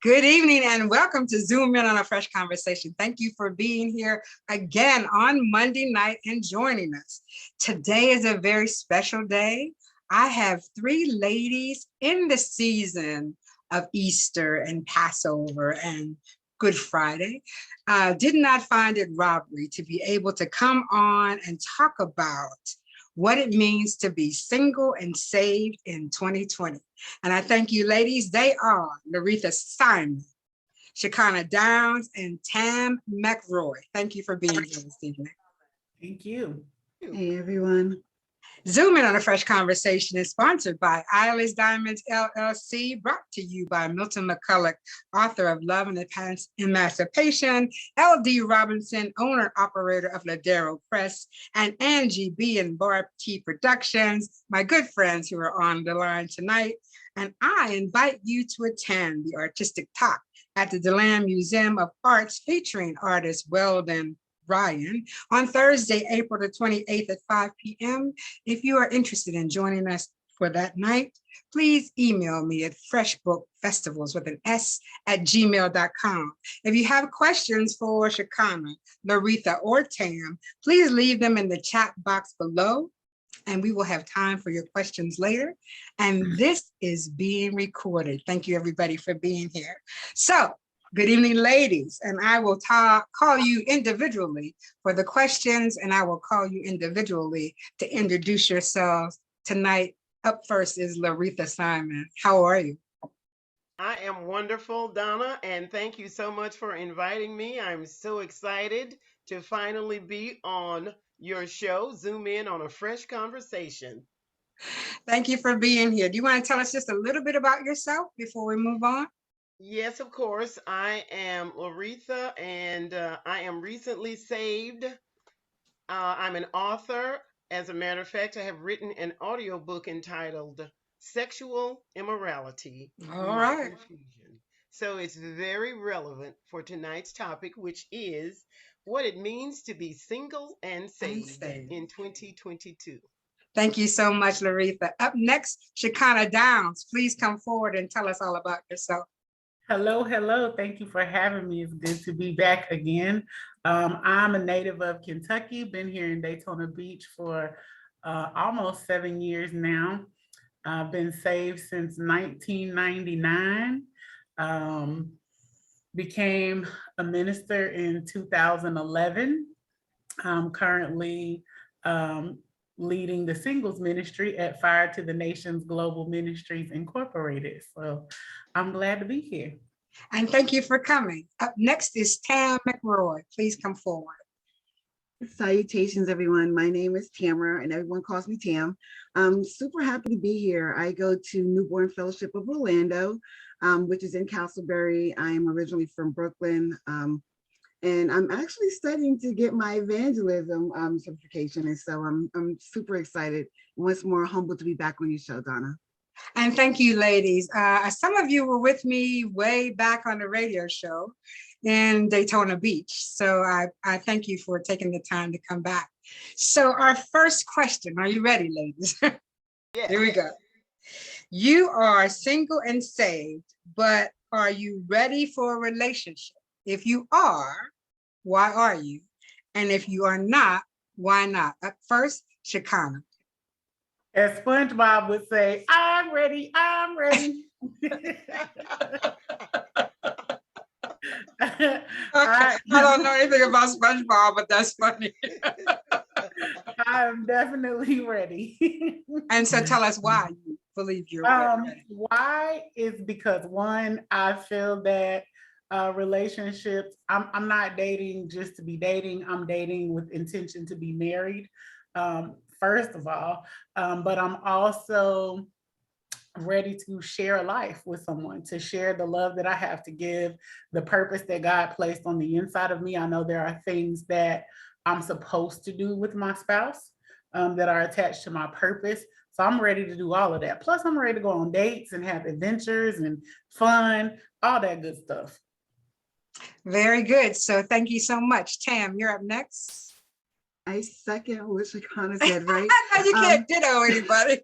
Good evening and welcome to Zoom In on a Fresh Conversation. Thank you for being here again on Monday night and joining us. Today is a very special day. I have three ladies in the season of Easter and Passover and Good Friday. Did not find it robbery to be able to come on and talk about what it means to be single and saved in 2020. And I thank you, ladies. They are Loretha Simon, Chaconna Downs, and Tam Mackroy. Thank you for being here this evening. Thank you. Hey, everyone. Zoom In on a Fresh Conversation is sponsored by Eyeless Diamonds, LLC, brought to you by Milton McCulloch, author of Love and Emancipation, L.D. Robinson, owner-operator of Ladero Press, and Angie B. and Barb T. Productions, my good friends who are on the line tonight. And I invite you to attend the Artistic Talk at the DeLand Museum of Arts featuring artist Weldon Ryan on Thursday, April the 28th at 5 p.m. If you are interested in joining us for that night, please email me at Freshbookfestivals with an S at gmail.com. If you have questions for Chaconna, Loretha, or Tam, please leave them in the chat box below, and we will have time for your questions later. And this is being recorded. Thank you, everybody, for being here. So, good evening, ladies, and I will call you individually for the questions, and I will call you individually to introduce yourselves tonight. Up first is Loretha Simon. How are you? I am wonderful, Donna, and thank you so much for inviting me. I'm so excited to finally be on your show, Zoom In on a Fresh Conversation. Thank you for being here. Do you want to tell us just a little bit about yourself before we move on? Yes, of course. I am Loretha, and I am recently saved. I'm an author. As a matter of fact, I have written an audiobook entitled Sexual Immorality. All right. Confusion. So it's very relevant for tonight's topic, which is what it means to be single and saved in 2022. Thank you so much, Loretha. Up next, Chaconna Downs. Please come forward and tell us all about yourself. Hello, hello. Thank you for having me. It's good to be back again. I'm a native of Kentucky, been here in Daytona Beach for almost 7 years now. I've been saved since 1999. Became a minister in 2011. I'm currently leading the singles ministry at Fire to the Nations Global Ministries Incorporated. So I'm glad to be here. And thank you for coming. Up next is Tam Mackroy. Please come forward. Salutations, everyone. My name is Tamara, and everyone calls me Tam. I'm super happy to be here. I go to Newborn Fellowship of Orlando, which is in Castleberry. I am originally from Brooklyn, and I'm actually studying to get my evangelism certification. And so I'm super excited. Once more, humbled to be back on your show, Donna. And thank you, ladies. Some of you were with me way back on the radio show in Daytona Beach. So I thank you for taking the time to come back. So our first question, are you ready, ladies? Yes. Here we go. You are single and saved, but are you ready for a relationship? If you are, why are you? And if you are not, why not? Up first, Chaconna. As SpongeBob would say, I'm ready, I'm ready. I don't know anything about SpongeBob, but that's funny. I'm definitely ready. And so tell us why you believe you're ready. Why is because one, I feel that relationships, I'm not dating just to be dating. I'm dating with intention to be married, first of all, but I'm also ready to share a life with someone, to share the love that I have to give, the purpose that God placed on the inside of me. I know there are things that I'm supposed to do with my spouse that are attached to my purpose. So I'm ready to do all of that. Plus, I'm ready to go on dates and have adventures and fun, all that good stuff. Very good. So thank you so much. Tam, you're up next. I second what Chaconna said, right? I know you can't ditto anybody.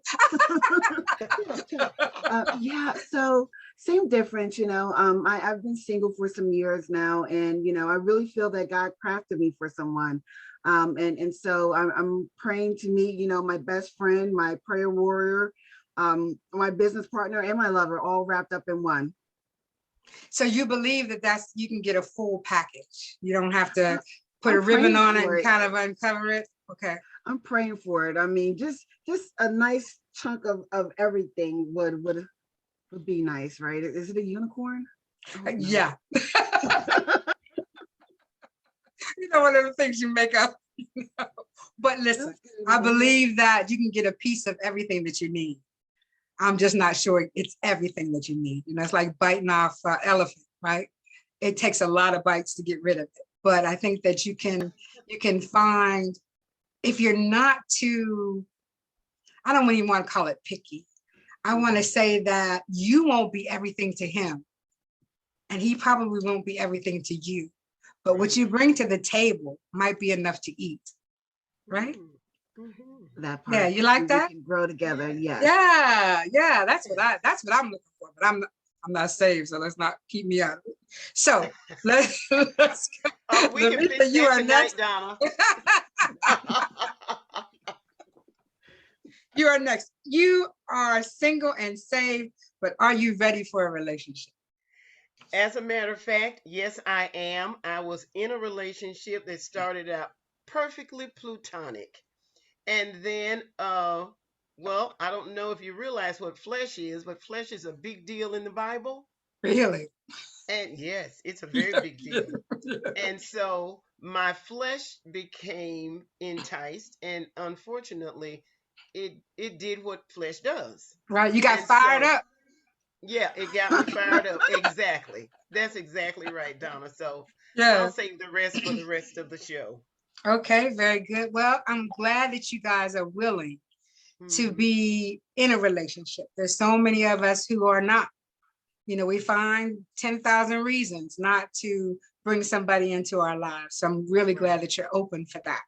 Yeah, so Same difference, I've been single for some years now, and I really feel that God crafted me for someone. And so I'm praying to meet, my best friend, my prayer warrior, my business partner, and my lover, all wrapped up in one. So you believe that you can get a full package. You don't have to put I'm a ribbon praying on it for and it. kind of uncover it. Okay. I'm praying for it. I mean, just a nice chunk of everything would be nice, right? Is it a unicorn? I hope not. Yeah. One of the things you make up. But listen, That's good. I believe that you can get a piece of everything that you need. I'm just not sure it's everything that you need. It's like biting off an elephant, right? It takes a lot of bites to get rid of it. But I think that you can find, if you're not too, I don't even want to call it picky. I want to say that you won't be everything to him, and he probably won't be everything to you. But what you bring to the table might be enough to eat, right? Mm-hmm. That part. Yeah, you like that? We can grow together. Yes. Yeah. That's what I'm looking for. But I'm not saved, so let's not keep me out of it. So let's go. Oh, we can Loretha, fix you that are tonight, next. Donna. You are next. You are single and saved, but are you ready for a relationship? As a matter of fact, yes, I am. I was in a relationship that started out perfectly plutonic. And then, well, I don't know if you realize what flesh is, but flesh is a big deal in the Bible. Really? And yes, it's a very big deal. And so my flesh became enticed, and unfortunately, it did what flesh does. Right. You got And fired so up. yeah, it got me fired up. Exactly. That's exactly right, Donna. So I'll Yeah. save the rest for the rest of the show. Okay, very good. Well, I'm glad that you guys are willing to Hmm. be in a relationship. There's so many of us who are not. We find 10,000 reasons not to bring somebody into our lives. So I'm really Right. glad that you're open for that.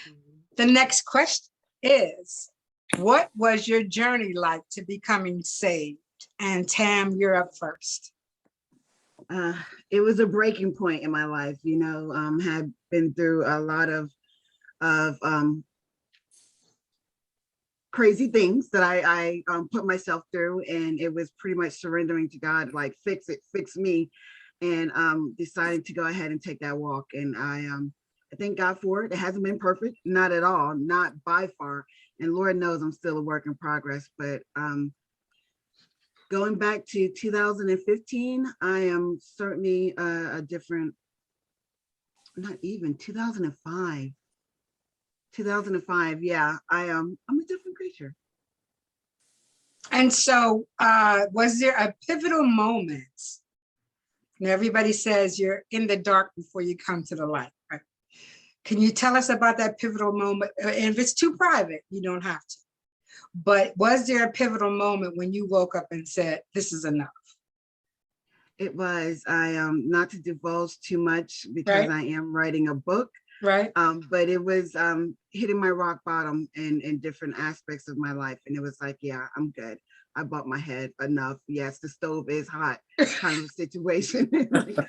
Hmm. The next question is, what was your journey like to becoming saved? And Tam, you're up first. Uh, it was a breaking point in my life, had been through a lot of crazy things that I put myself through, and it was pretty much surrendering to God, like fix it, fix me, and deciding to go ahead and take that walk. And I thank God for it. It hasn't been perfect, not at all, not by far. And Lord knows I'm still a work in progress. But going back to 2015, I am certainly a different, not even 2005. 2005, yeah, I'm a different creature. And so was there a pivotal moment? Now, everybody says you're in the dark before you come to the light, right? Can you tell us about that pivotal moment? And if it's too private, you don't have to. But was there a pivotal moment when you woke up and said, this is enough? It was, I not to divulge too much because Right. I am writing a book, Right. but it was hitting my rock bottom in different aspects of my life. And it was like, yeah, I'm good. I bumped my head enough. Yes, the stove is hot, kind of a situation.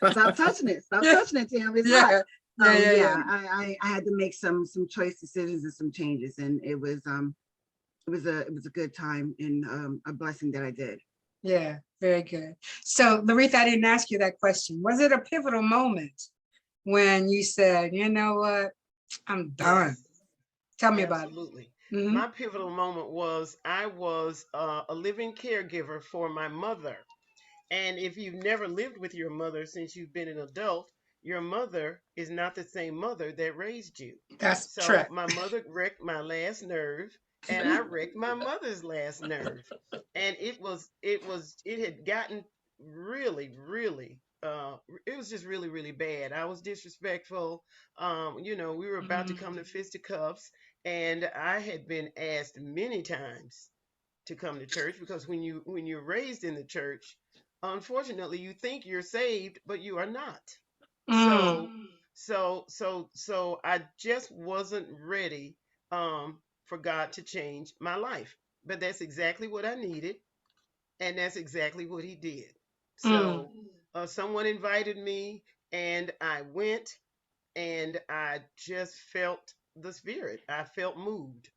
Stop touching it. Stop touching it, Tam. It's hot. Yeah. I had to make some choice decisions and some changes, and it was a good time and a blessing that I did. Yeah, very good. So, Loretha, I didn't ask you that question. Was it a pivotal moment when you said, you know what, I'm done? Yes, Tell me about it. absolutely. Mhm. My pivotal moment was I was a living caregiver for my mother. And if you've never lived with your mother since you've been an adult, your mother is not the same mother that raised you. That's true. So my mother wrecked my last nerve, and I wrecked my mother's last nerve. And it had gotten really, really, it was just really, really bad. I was disrespectful. We were about to come to fisticuffs, and I had been asked many times to come to church because when you're raised in the church, unfortunately you think you're saved, but you are not. Mm. So I just wasn't ready for God to change my life. But that's exactly what I needed, and that's exactly what he did. Mm. So someone invited me, and I went, and I just felt the spirit. I felt moved.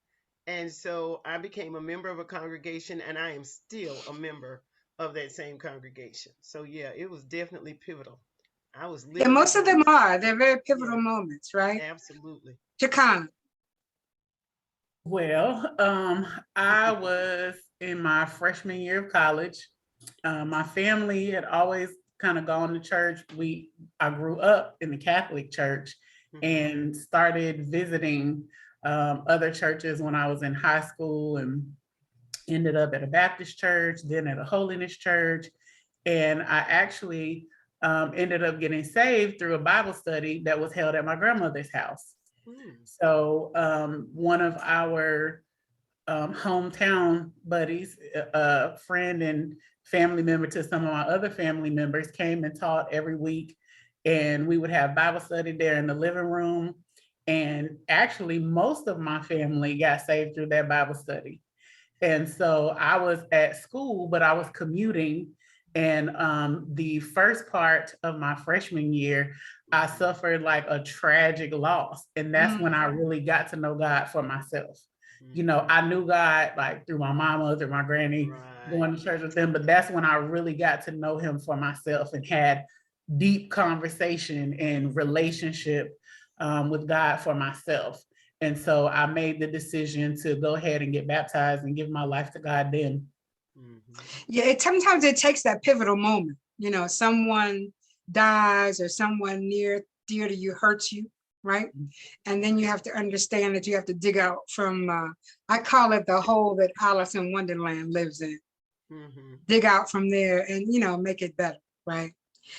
And so I became a member of a congregation, and I am still a member of that same congregation. So yeah, it was definitely pivotal. I was Yeah, literally most of them blessed. are. They're very Yeah, pivotal moments, right? absolutely. Chaconna. Well, I was in my freshman year of college. My family had always kind of gone to church. I grew up in the Catholic Church Mhm. and started visiting other churches when I was in high school, and ended up at a Baptist church, then at a Holiness church. And I actually ended up getting saved through a Bible study that was held at my grandmother's house. Mm. So one of our hometown buddies, a friend and family member to some of my other family members, came and taught every week. And we would have Bible study there in the living room. And actually, most of my family got saved through that Bible study. And so I was at school, but I was commuting. And the first part of my freshman year, I suffered like a tragic loss. And that's when I Mm. really got to know God for myself. You know, Mhm. I knew God like through my mama, through my granny, Right. going to church with them, but that's when I really got to know him for myself and had deep conversation and relationship with God for myself. And so I made the decision to go ahead and get baptized and give my life to God then. Mhm. Yeah, sometimes it takes that pivotal moment. You know, someone dies or someone near dear to you hurts you, right? And then you have to understand that you have to dig out from, I call it the hole that Alice in Wonderland lives in. Mhm. Dig out from there and, make it better, right?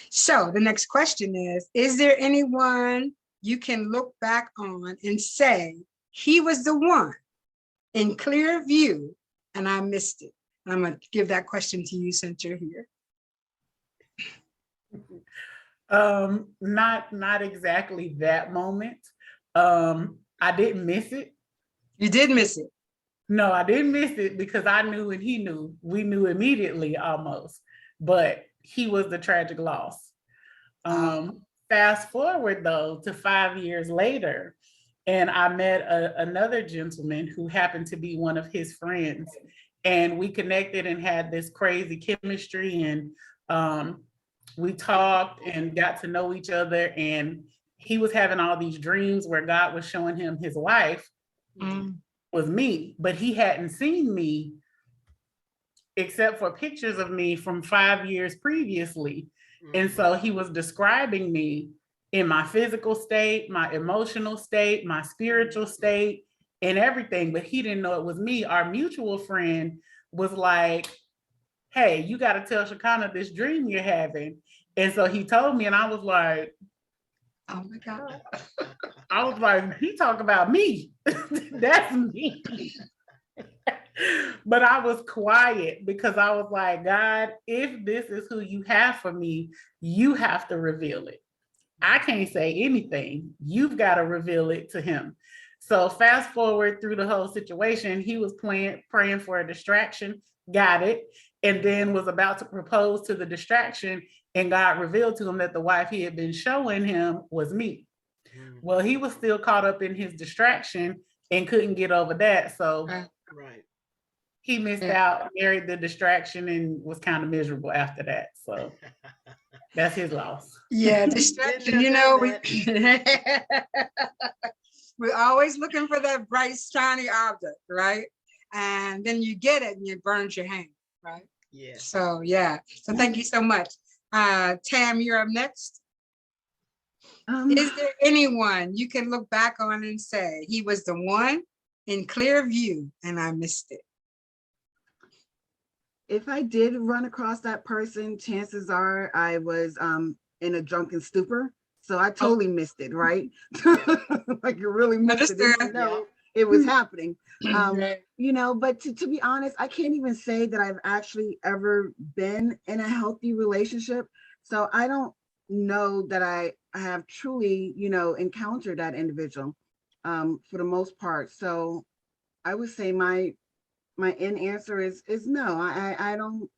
So the next question is there anyone you can look back on and say, he was the one in clear view and I missed it? I'm going to give that question to you since you're here. Not exactly that moment. I didn't miss it. You did miss it. No, I didn't miss it because I knew and he knew. We knew immediately almost, but he was the tragic loss. Fast forward though to 5 years later, and I met another gentleman who happened to be one of his friends, and we connected and had this crazy chemistry, and we talked and got to know each other. And he was having all these dreams where God was showing him his wife Mm. was me, but he hadn't seen me except for pictures of me from 5 years previously. And Mhm. so he was describing me in my physical state, my emotional state, my spiritual state, and everything, but he didn't know it was me. Our mutual friend was like, hey, you got to tell Chaconna this dream you're having. And so he told me, and I was like, Oh my God. he talk about me. That's me. But I was quiet because I was like, God, if this is who you have for me, you have to reveal it. I can't say anything. You've got to reveal it to him. So fast forward through the whole situation, he was praying for a distraction, got it, and then was about to propose to the distraction, and God revealed to him that the wife he had been showing him was me. Well, Mhm. he was still caught up in his distraction and couldn't get over that. So Right. he missed Yeah. out, married the distraction, and was kind of miserable after that. So that's his loss. Yeah, Didn't distraction, you know we that? we're always looking for that bright, shiny object, right? And then you get it and it burns your hand, right? Yes. So yeah. So thank you so much. Tam, you're up next. Um, Is there anyone you can look back on and say, he was the one in clear view and I missed it? if I did run across that person, chances are I was in a drunken stupor. So I Oh, totally missed it, right? Like you really missed it, understood. didn't even Yeah. know it was happening. Right. But to be honest, I can't even say that I've actually ever been in a healthy relationship. So I don't know that I have truly, encountered that individual for the most part. So I would say my in answer is no. I don't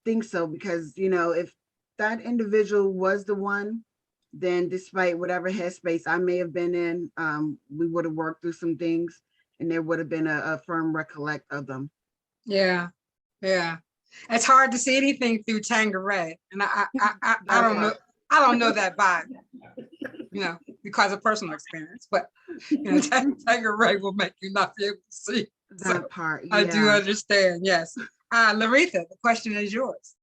think so because if that individual was the one, then despite whatever headspace I may have been in, we would have worked through some things and there would have been a firm recollect of them. Yeah, yeah. It's hard to see anything through Tanqueray, and I don't know. I don't know that by, because of personal experience. But Tanqueray will make you not be able to see. That So part, I do yeah. understand. Yes. Loretha, the question is yours.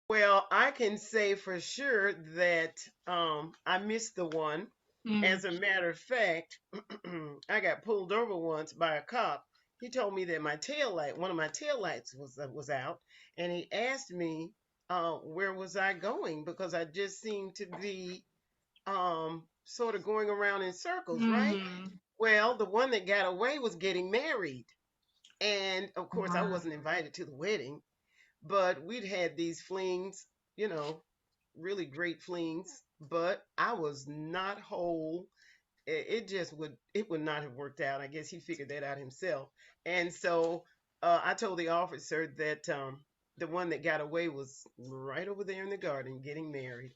Well, I can say for sure that I missed the one. As a matter of fact, I got pulled over once by a cop. He told me that one of my tail lights was out, and he asked me where was I going because I just seemed to be sort of going around in circles, right? Well, the one that got away was getting married, and of course, I Wow. wasn't invited to the wedding, but we'd had these flings, you know, really great flings, but I was not whole. It would not have worked out. I guess he figured that out himself. And so I told the officer that the one that got away was right over there in the garden getting married.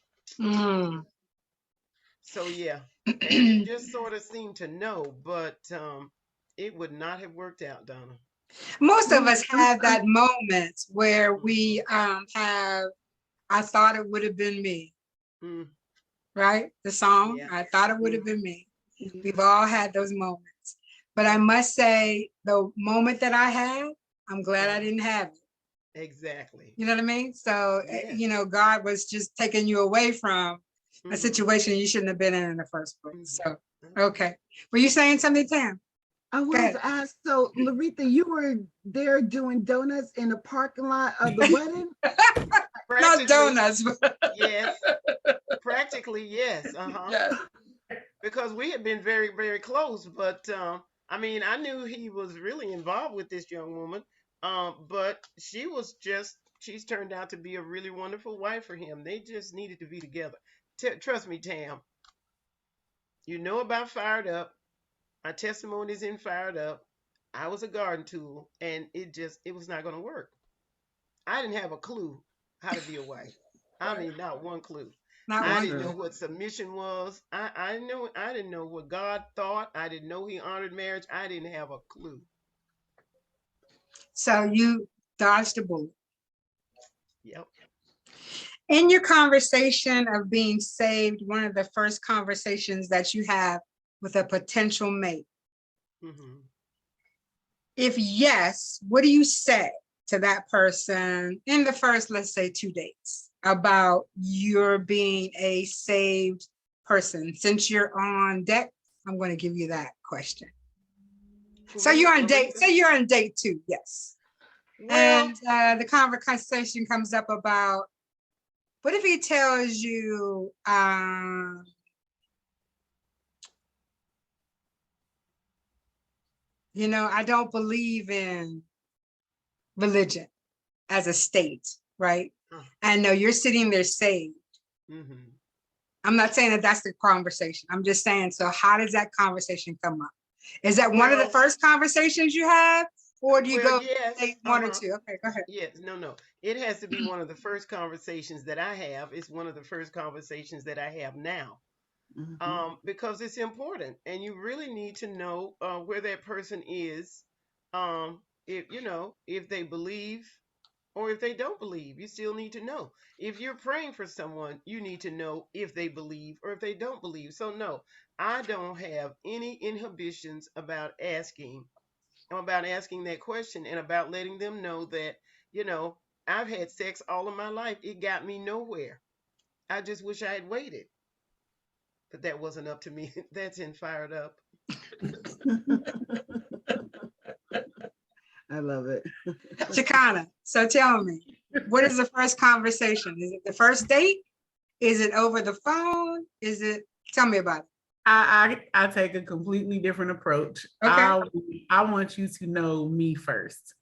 So yeah, and you just sort of seem to know, but it would not have worked out, Donna. Most of us have that moment where Mm, we have, I thought it would have been me, mm, right? The song, yeah. I thought it would have Mm, been me. Yeah. We've all had those moments. But I must say, the moment that I had, I'm glad I didn't have it. exactly. You know what I mean? So, Yes. God was just taking you away from a Mm-hmm. situation you shouldn't have been in the first place. So, Mm-hmm. okay. Were you saying something, Tam? I Go was ahead. asked, so Loretha, you were there doing donuts in the parking lot of the wedding? Not Practically, donuts, but yes. Practically, yes. yes. Because we had been very, very close. But I mean, I knew he was really involved with this young woman. But she's turned out to be a really wonderful wife for him. They just needed to be together. Trust me, Tam. You know about Fired Up. My testimony is in Fired Up. I was a garden tool, and it was not going to work. I didn't have a clue how to be a wife. I Right. mean, not one clue. Not I That's one didn't true. know clue. what submission was. I didn't know what God thought. I didn't know He honored marriage. I didn't have a clue. So you dodged a bullet. Yep. In your conversation of being saved, one of the first conversations that you have with a potential mate, Hmm. if yes, what do you say to that person in the first, let's say, 2 dates about your being a saved person? Since you're on deck, I'm going to give you that question. For So me, you're on date, Loretha. say you're on date 2, yes. Well, And the conversation comes up about, what if he tells you, I don't believe in religion as a state, right? I know you're sitting there saved. mm-hmm. I'm not saying that that's the conversation. I'm just saying, so how does that conversation come up? Is that one of the Well, first conversations you have, or do you go yes. say one or two? Okay, go ahead. Yes, no. It has to be one of the first conversations that I have. It's one of the first conversations that I have now. Mhm. Because it's important, and you really need to know where that person is. If they believe or if they don't believe, you still need to know. If you're praying for someone, you need to know if they believe or if they don't believe. So no, I don't have any inhibitions about asking that question and about letting them know that, you know, I've had sex all of my life. It got me nowhere. I just wish I had waited. But that wasn't up to me. That's in Fired Up. I love it. Chaconna, so tell me, what is the first conversation? Is it the first date? Is it over the phone? Tell me about it. I take a completely different approach. Okay. I want you to know me first.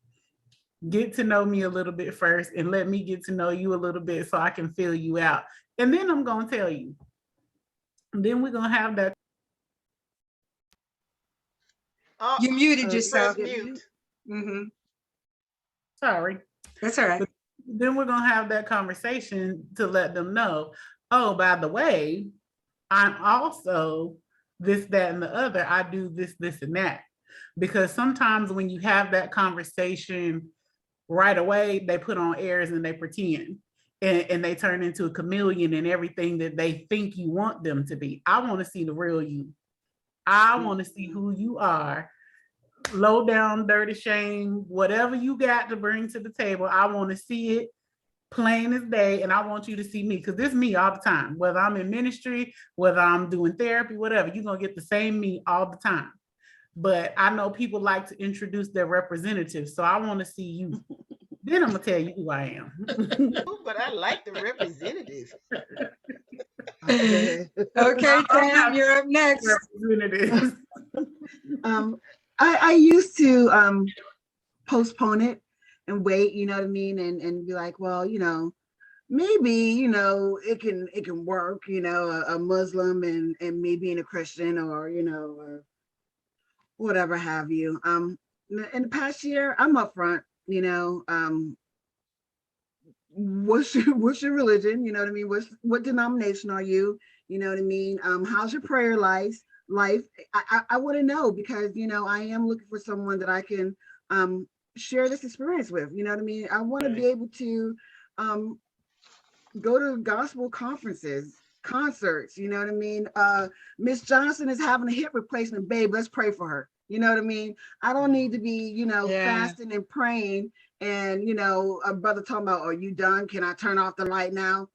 Get to know me a little bit first and let me get to know you a little bit so I can fill you out. And then I'm going to tell you. And then we're going to have that. Oh, You muted you press yourself. Get mute. mute. Mm-hmm. Sorry. That's all right. then we're gonna have that conversation to let them know, oh, by the way, I'm also this, that, and the other. I do this, this, and that. Because sometimes when you have that conversation right away, they put on airs and they pretend. And they turn into a chameleon and everything that they think you want them to be. I want to see the real you. I want to see who you are. Low down, dirty shame, whatever you got to bring to the table, I want to see it plain as day, and I want you to see me, because this is me all the time. Whether I'm in ministry, whether I'm doing therapy, whatever, you're gonna get the same me all the time. But I know people like to introduce their representatives, so I want to see you. Then I'm gonna tell you who I am. Oh, but I like the representative. Okay. Okay, I Tam, have you're up next. representatives. I used to postpone it and wait, you know what I mean, and be like, well, maybe, it can work, a Muslim and me being a Christian, or or whatever have you. In the past year, I'm upfront, what's your religion? You know what I mean? What denomination are you? You know what I mean? How's your prayer life? I want to know, because I am looking for someone that I can share this experience with. You know what I mean? I want to be able to um go to gospel conferences, concerts, you know what I mean? Miss Johnson is having a hip replacement, babe, let's pray for her. You know what I mean? I don't need to be, Yeah. fasting and praying, and a brother talking about, are you done? Can I turn off the light now?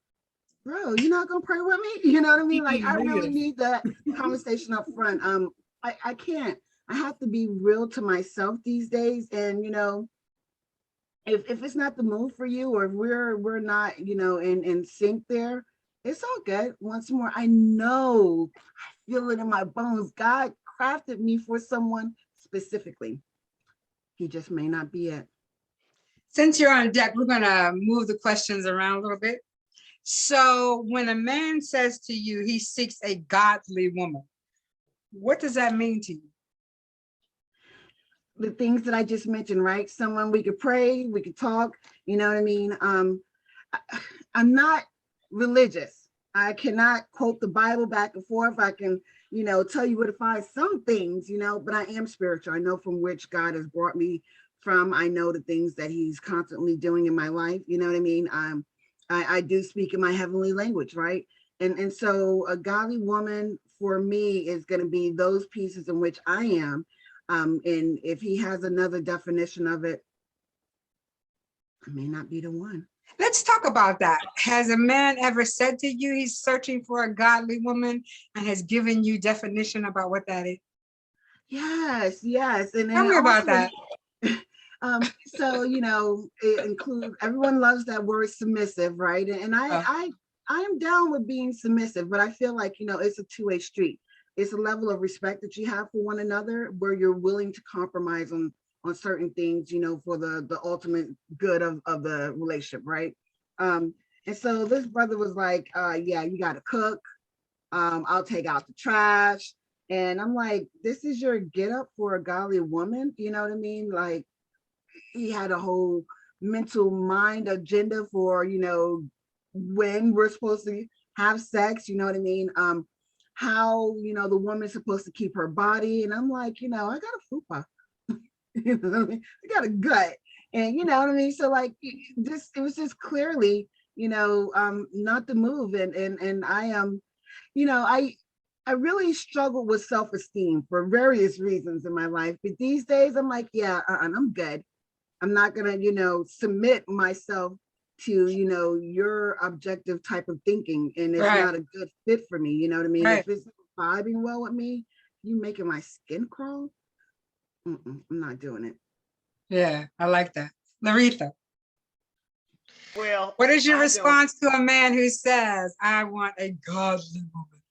Bro, you're not gonna pray with me? You know what I mean? Like, I really need that conversation up front. I can't. I have to be real to myself these days. And if it's not the move for you, or if we're not, in sync there, it's all good. Once more, I know, I feel it in my bones. God crafted me for someone specifically. He just may not be it. Since you're on deck, we're gonna move the questions around a little bit. So when a man says to you he seeks a godly woman, what does that mean to you? The things that I just mentioned, right? Someone we could pray, we could talk, you know what I mean? I'm not religious. I cannot quote the Bible back and forth. I can, tell you where to find some things, but I am spiritual. I know from which God has brought me from. I know the things that he's constantly doing in my life. You know what I mean? I do speak in my heavenly language, right? And so a godly woman for me is going to be those pieces in which I am. And if he has another definition of it, I may not be the one. Let's talk about that. Has a man ever said to you he's searching for a godly woman and has given you definition about what that is? Yes. And Tell me about that. So it includes, everyone loves that word submissive, right? And I am down with being submissive, but I feel like it's a two-way street. It's a level of respect that you have for one another, where you're willing to compromise on certain things, for the ultimate good of the relationship, right? And so this brother was like, yeah, you got to cook. I'll take out the trash. And I'm like, this is your get up for a godly woman? You know what I mean? Like, he had a whole mental mind agenda for, when we're supposed to have sex, you know what I mean? How, the woman's supposed to keep her body. And I'm like, I got a fupa. You know what I mean? I got a gut. And you know what I mean? So like this, it was just clearly, not the move. And I am, I really struggled with self-esteem for various reasons in my life. But these days I'm like, yeah, I'm good. I'm not gonna, submit myself to, your objective type of thinking. And it's Right. not a good fit for me. You know what I mean? Right. If it's vibing well with me, you making my skin crawl. I'm not doing it. Yeah, I like that. Loretha, Well, what is your I don't. response to a man who says, I want a godly woman?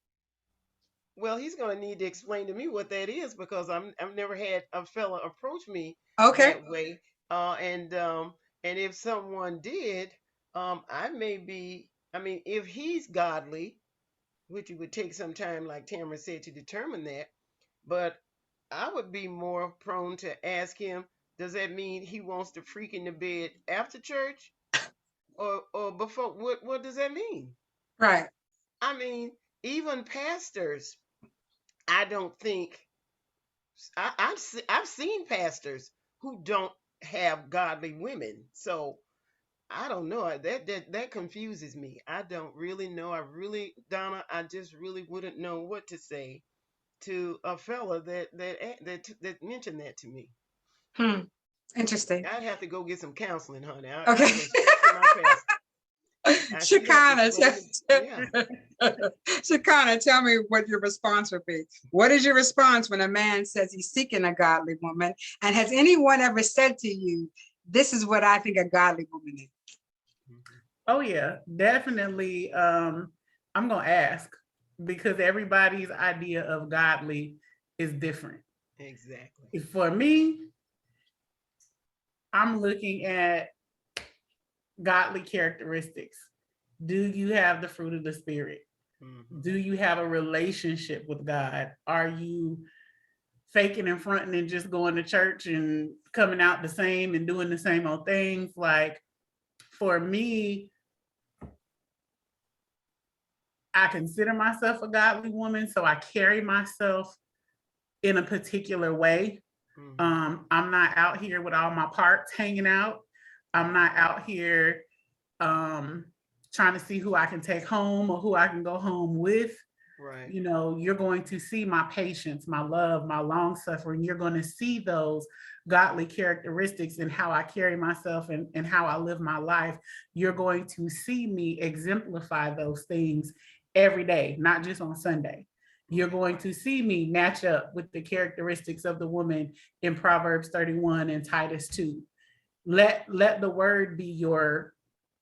Well, he's going to need to explain to me what that is, because I've never had a fella approach me Okay. that way. And if someone did, I may be. I mean, if he's godly, which it would take some time, like Tamara said, to determine that. But I would be more prone to ask him, does that mean he wants to freak in the bed after church? or before. What does that mean? Right. I mean, even pastors, I don't think I've seen pastors who don't have godly women. So I don't know. That confuses me. I don't really know. I really, Donna, I just really wouldn't know what to say to a fella that mentioned that to me. Hmm. Interesting. I'd have to go get some counseling, honey. I Okay. go straight to my pastor. She'd have to Chaconna, explain it. Yeah. Chaconna, tell me what your response would be. What is your response when a man says he's seeking a godly woman? And has anyone ever said to you, this is what I think a godly woman is? Oh yeah, definitely. I'm gonna ask because everybody's idea of godly is different. Exactly. For me, I'm looking at godly characteristics. Do you have the fruit of the spirit? Mm-hmm. Do you have a relationship with God? Are you faking and fronting and just going to church and coming out the same and doing the same old things? Like for me, I consider myself a godly woman, so I carry myself in a particular way. Mm-hmm. I'm not out here with all my parts hanging out. I'm not out here trying to see who I can take home or who I can go home with. Right. You know, you're going to see my patience, my love, my long suffering. You're going to see those godly characteristics in how I carry myself and how I live my life. You're going to see me exemplify those things every day, not just on Sunday. You're going to see me match up with the characteristics of the woman in Proverbs 31 and Titus 2. Let the word be your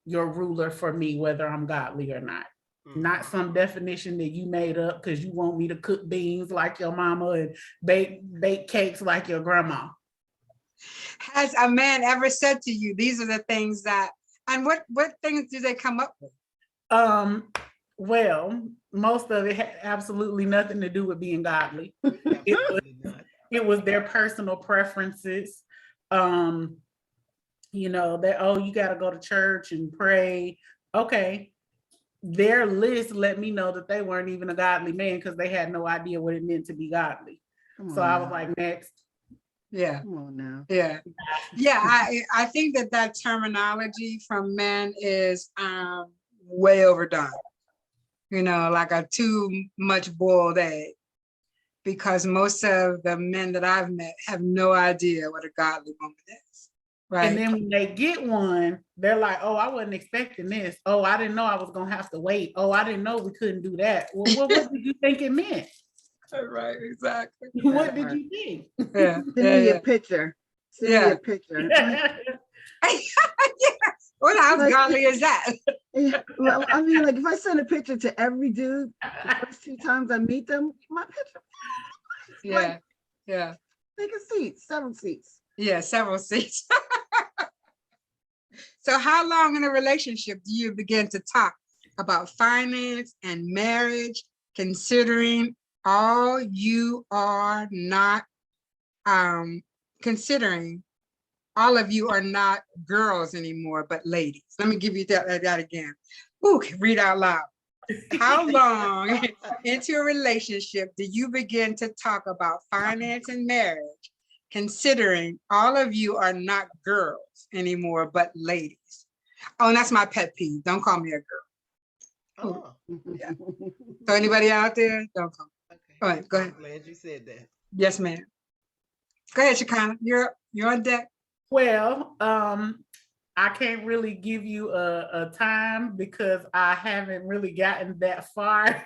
ruler for me, whether I'm godly or not. Mm-hmm. Not some definition that you made up because you want me to cook beans like your mama and bake cakes like your grandma. Has a man ever said to you, these are the things that, and what things do they come up with? Well, most of it had absolutely nothing to do with being godly. Absolutely not. It was their personal preferences. You know, that, oh, you got to go to church and pray. Okay. Their list let me know that they weren't even a godly man because they had no idea what it meant to be godly. So I was like, next. Yeah. Come on now. Yeah. Yeah. I think that terminology from men is way overdone. You know, like a too much boiled egg. Because most of the men that I've met have no idea what a godly woman is. Right. And then when they get one, they're like, oh, I wasn't expecting this. Oh, I didn't know I was going to have to wait. Oh, I didn't know we couldn't do that. Well, what did you think it meant? Right, exactly. What did you think? Yeah. Send me a picture. Send me a picture. What how godly is that? Yeah, well, I mean, like if I send a picture to every dude, the first 2 times I meet them, my picture. Yeah. Like, Yeah. take a seat, several seats. Yeah, several seats. So how long in a relationship do you begin to talk about finance and marriage, considering all you are not considering all of you are not girls anymore, but ladies? Let me give you that again. Ooh, read out loud. How long into a relationship do you begin to talk about finance and marriage, considering all of you are not girls anymore, but ladies? Oh, and that's my pet peeve. Don't call me a girl. Oh. Yeah. So anybody out there, don't call me. Okay. All right, go ahead. I'm glad you said that. Yes, ma'am. Go ahead, Chaconna. You're on deck. Well, I can't really give you a time because I haven't really gotten that far.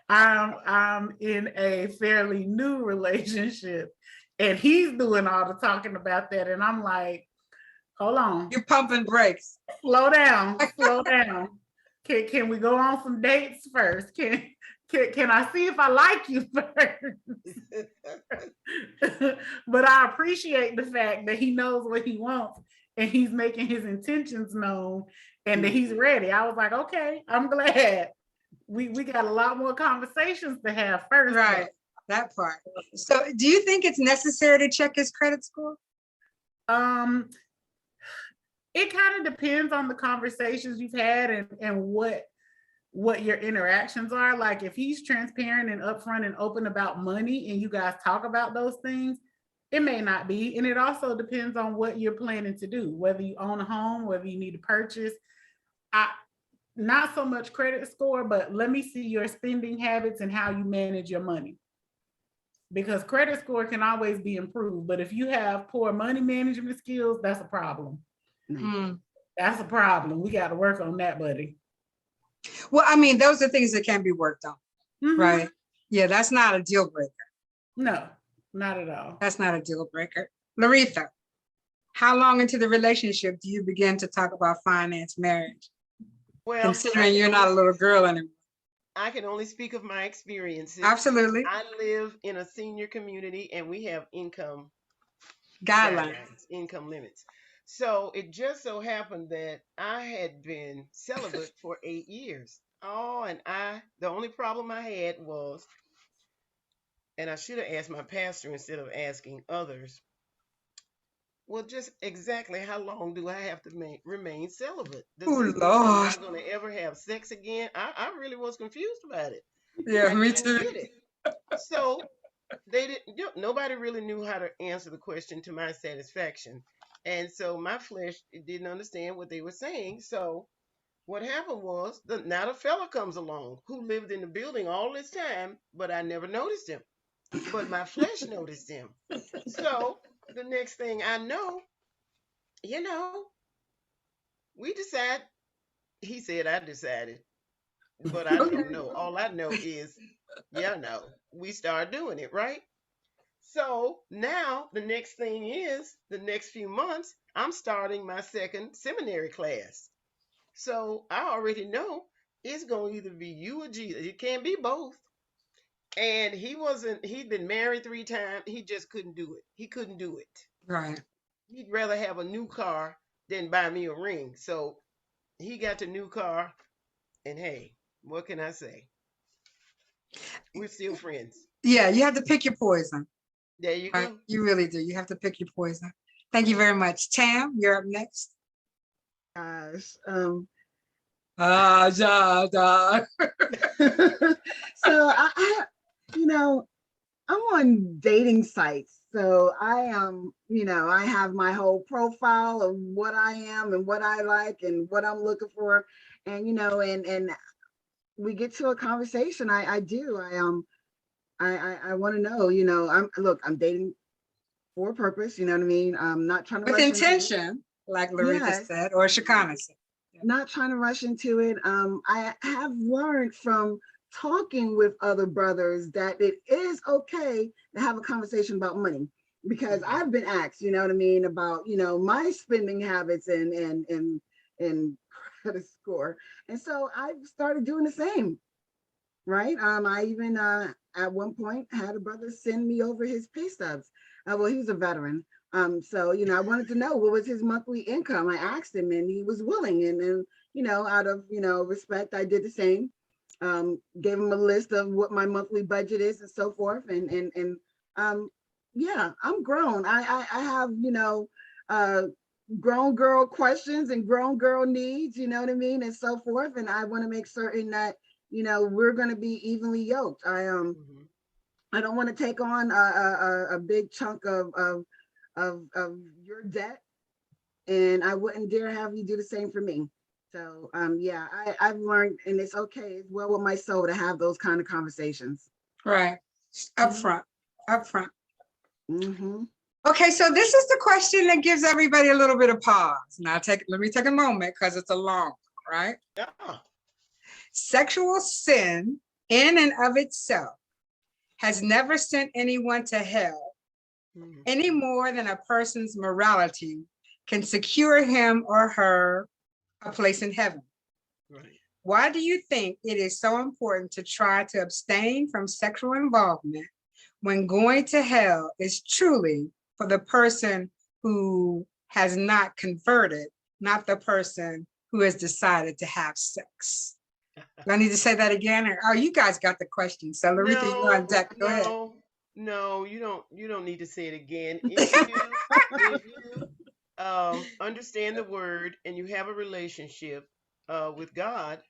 I'm in a fairly new relationship and he's doing all the talking about that. And I'm like, hold on. You're pumping brakes. Slow down, slow down. Can we go on some dates first? Can I see if I like you first? But I appreciate the fact that he knows what he wants and he's making his intentions known and that he's ready. I was like, okay, I'm glad. We got a lot more conversations to have first. Right, that part. So do you think it's necessary to check his credit score? It kind of depends on the conversations you've had and what your interactions are. Like if he's transparent and upfront and open about money and you guys talk about those things, it may not be. And it also depends on what you're planning to do, whether you own a home, whether you need to purchase. Not so much credit score, but let me see your spending habits and how you manage your money. Because credit score can always be improved. But if you have poor money management skills, that's a problem. Mm. That's a problem. We got to work on that, buddy. Well, I mean, those are things that can be worked on, right? Yeah, that's not a deal breaker. No, not at all. That's not a deal breaker. Loretha, how long into the relationship do you begin to talk about finance, marriage? Well, considering you're not a little girl anymore. I can only speak of my experiences. Absolutely. I live in a senior community and we have income guidelines, income limits. So it just so happened that I had been celibate for 8 years. Oh, and the only problem I had was, and I should have asked my pastor instead of asking others, well, just exactly how long do I have to remain celibate? Does oh, this mean I'm not going to ever have sex again? I really was confused about it. Yeah, me didn't too. Get it. So they didn't. Nobody really knew how to answer the question to my satisfaction, and so my flesh didn't understand what they were saying. So what happened was, now the fella comes along who lived in the building all this time, but I never noticed him. But my flesh noticed him. So the next thing I know, we decide. He said I decided, but I don't know. All I know is, we start doing it, right? So now the next thing is, the next few months, I'm starting my second seminary class. So I already know it's going to either be you or Jesus. It can't be both. And he'd been married 3 times. He just couldn't do it. He couldn't do it. Right. He'd rather have a new car than buy me a ring. So he got the new car. And hey, what can I say? We're still friends. Yeah, you have to pick your poison. There you go. You really do. You have to pick your poison. Thank you very much. Tam, you're up next. Gosh. So I'm on dating sites. So I I have my whole profile of what I am and what I like and what I'm looking for. And and we get to a conversation. I want to know, I'm dating for a purpose, you know what I mean? I'm not trying to with rush intention, like Loretha said, or Chaconna said. Not trying to rush into it. I have learned from talking with other brothers that it is okay to have a conversation about money, because I've been asked, you know what I mean, about my spending habits and credit score, and so I've started doing the same. Right. I even at one point had a brother send me over his pay stubs. Well, he was a veteran. So I wanted to know what was his monthly income. I asked him and he was willing, and out of respect, I did the same. Gave him a list of what my monthly budget is and so forth. Yeah, I'm grown. I have grown girl questions and grown girl needs, you know what I mean, and so forth. And I want to make certain that we're going to be evenly yoked. I don't want to take on a big chunk of your debt, and I wouldn't dare have you do the same for me. So yeah, I've learned, and it's okay as well with my soul to have those kind of conversations. Right, upfront. Okay, so this is the question that gives everybody a little bit of pause. Now let me take a moment because it's a long one, right? Yeah. Sexual sin in and of itself has never sent anyone to hell any more than a person's morality can secure him or her a place in heaven. Right. Why do you think it is so important to try to abstain from sexual involvement when going to hell is truly for the person who has not converted, not the person who has decided to have sex? Do I need to say that again? Or, you guys got the question. So Loretha, you're on deck. Go ahead. No, you don't need to say it again. understand the word, and you have a relationship with God,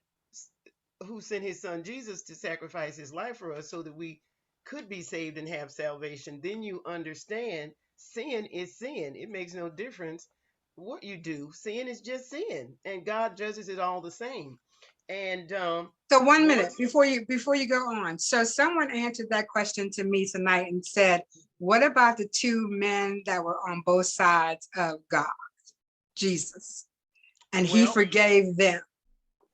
who sent his son Jesus to sacrifice his life for us so that we could be saved and have salvation, then you understand sin is sin. It makes no difference what you do. Sin is just sin, and God judges it all the same. And So 1 minute once, before you go on. So someone answered that question to me tonight and said, what about the two men that were on both sides of God, Jesus, and he well, forgave them?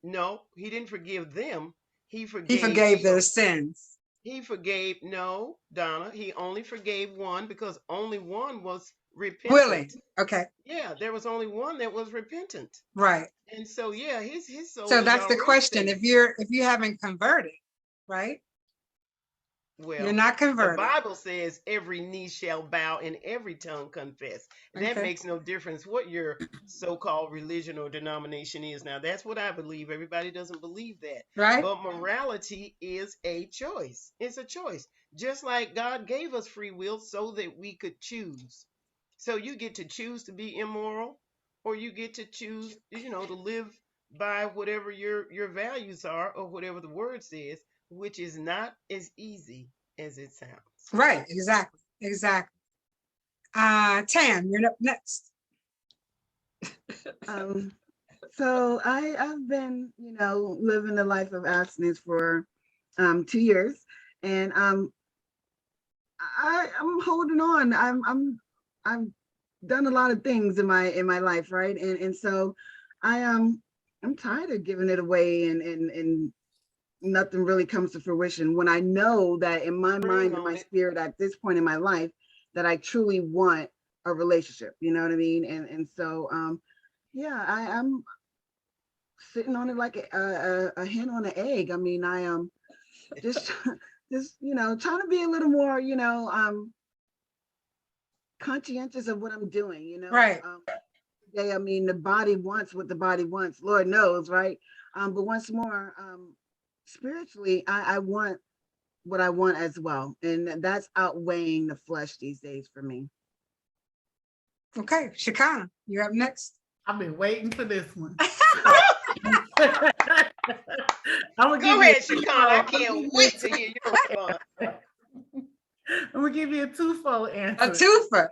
no, he didn't forgive them. He He forgave forgave their sins. He forgave, no, Donna, he only forgave one because only one was Willing. repentant. Okay, Yeah, there was only one that was repentant. right. And so, yeah, his soul So was that's the already question. saved. If you haven't converted, right? You're Well, not the converted. Bible says every knee shall bow and every tongue confess. That Okay, makes no difference what your so-called religion or denomination is. Now, that's what I believe. Everybody doesn't believe that. right? But morality is a choice. It's a choice. Just like God gave us free will so that we could choose. So you get to choose to be immoral, or you get to choose, to live by whatever your values are, or whatever the word says, which is not as easy as it sounds. Right, exactly, exactly. Tam, you're up next. Um, so I've been, living the life of abstinence for 2 years, and I'm holding on. I've done a lot of things in my life, right? And so I'm tired of giving it away, and nothing really comes to fruition when I know that in my Bring mind and on my it. spirit at this point in my life that I truly want a relationship. You know what I mean? And so yeah, I'm sitting on it like a hen on an egg. I mean, I am just just trying to be a little more conscientious of what I'm doing. Right. Yeah, I mean, the body wants what the body wants, Lord knows, right? But once more, spiritually, I want what I want as well, and that's outweighing the flesh these days for me. Okay, Chaconna, you're up next. I've been waiting for this one. Go ahead, Chaconna. I can't wait to hear your response. I'm gonna give you a twofold answer. A twofer.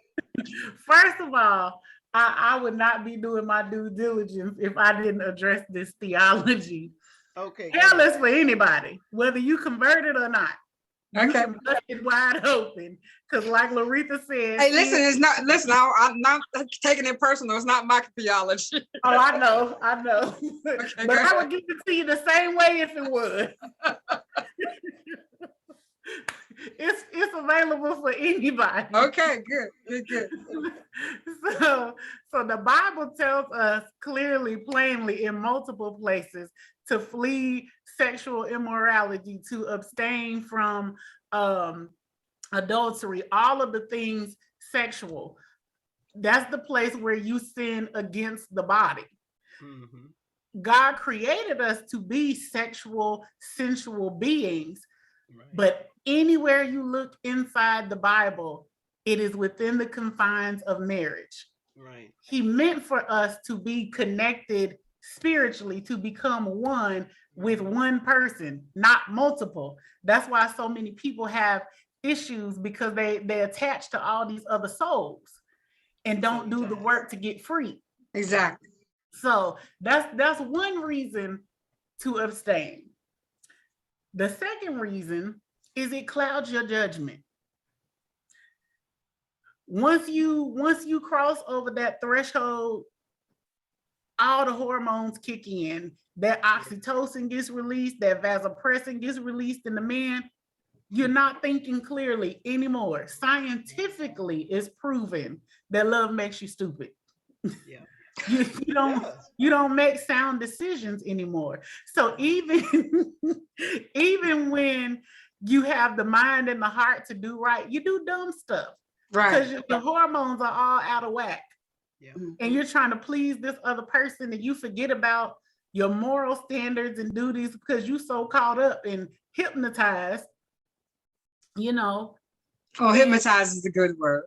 First of all, I would not be doing my due diligence if I didn't address this theology. Okay. Careless for anybody, whether you converted or not. You Okay. can bust it wide open. Because like Loretha said, Hey, listen, it's not, listen, I'm not taking it personal. It's not my theology. oh, I know. Okay, But I would give it to you the same way if it was. It's available for anybody. Okay, good. So the Bible tells us clearly, plainly, in multiple places to flee sexual immorality, to abstain from adultery, all of the things sexual. That's the place where you sin against the body. Mm-hmm. God created us to be sexual, sensual beings, right. But anywhere you look inside the Bible, it is within the confines of marriage. Right. He meant for us to be connected spiritually, to become one with one person, not multiple. That's why so many people have issues, because they attach to all these other souls and don't do the work to get free. Exactly. So that's one reason to abstain. The second reason is it clouds your judgment. Once you cross over that threshold, all the hormones kick in. That oxytocin gets released, that vasopressin gets released in the man. You're not thinking clearly anymore. Scientifically, it's proven that love makes you stupid. Yeah. You don't make sound decisions anymore. So even when you have the mind and the heart to do right, you do dumb stuff. Right. Because the hormones are all out of whack. Yeah. And you're trying to please this other person, and you forget about your moral standards and duties because you're so caught up and hypnotized. Oh, hypnotize is a good word.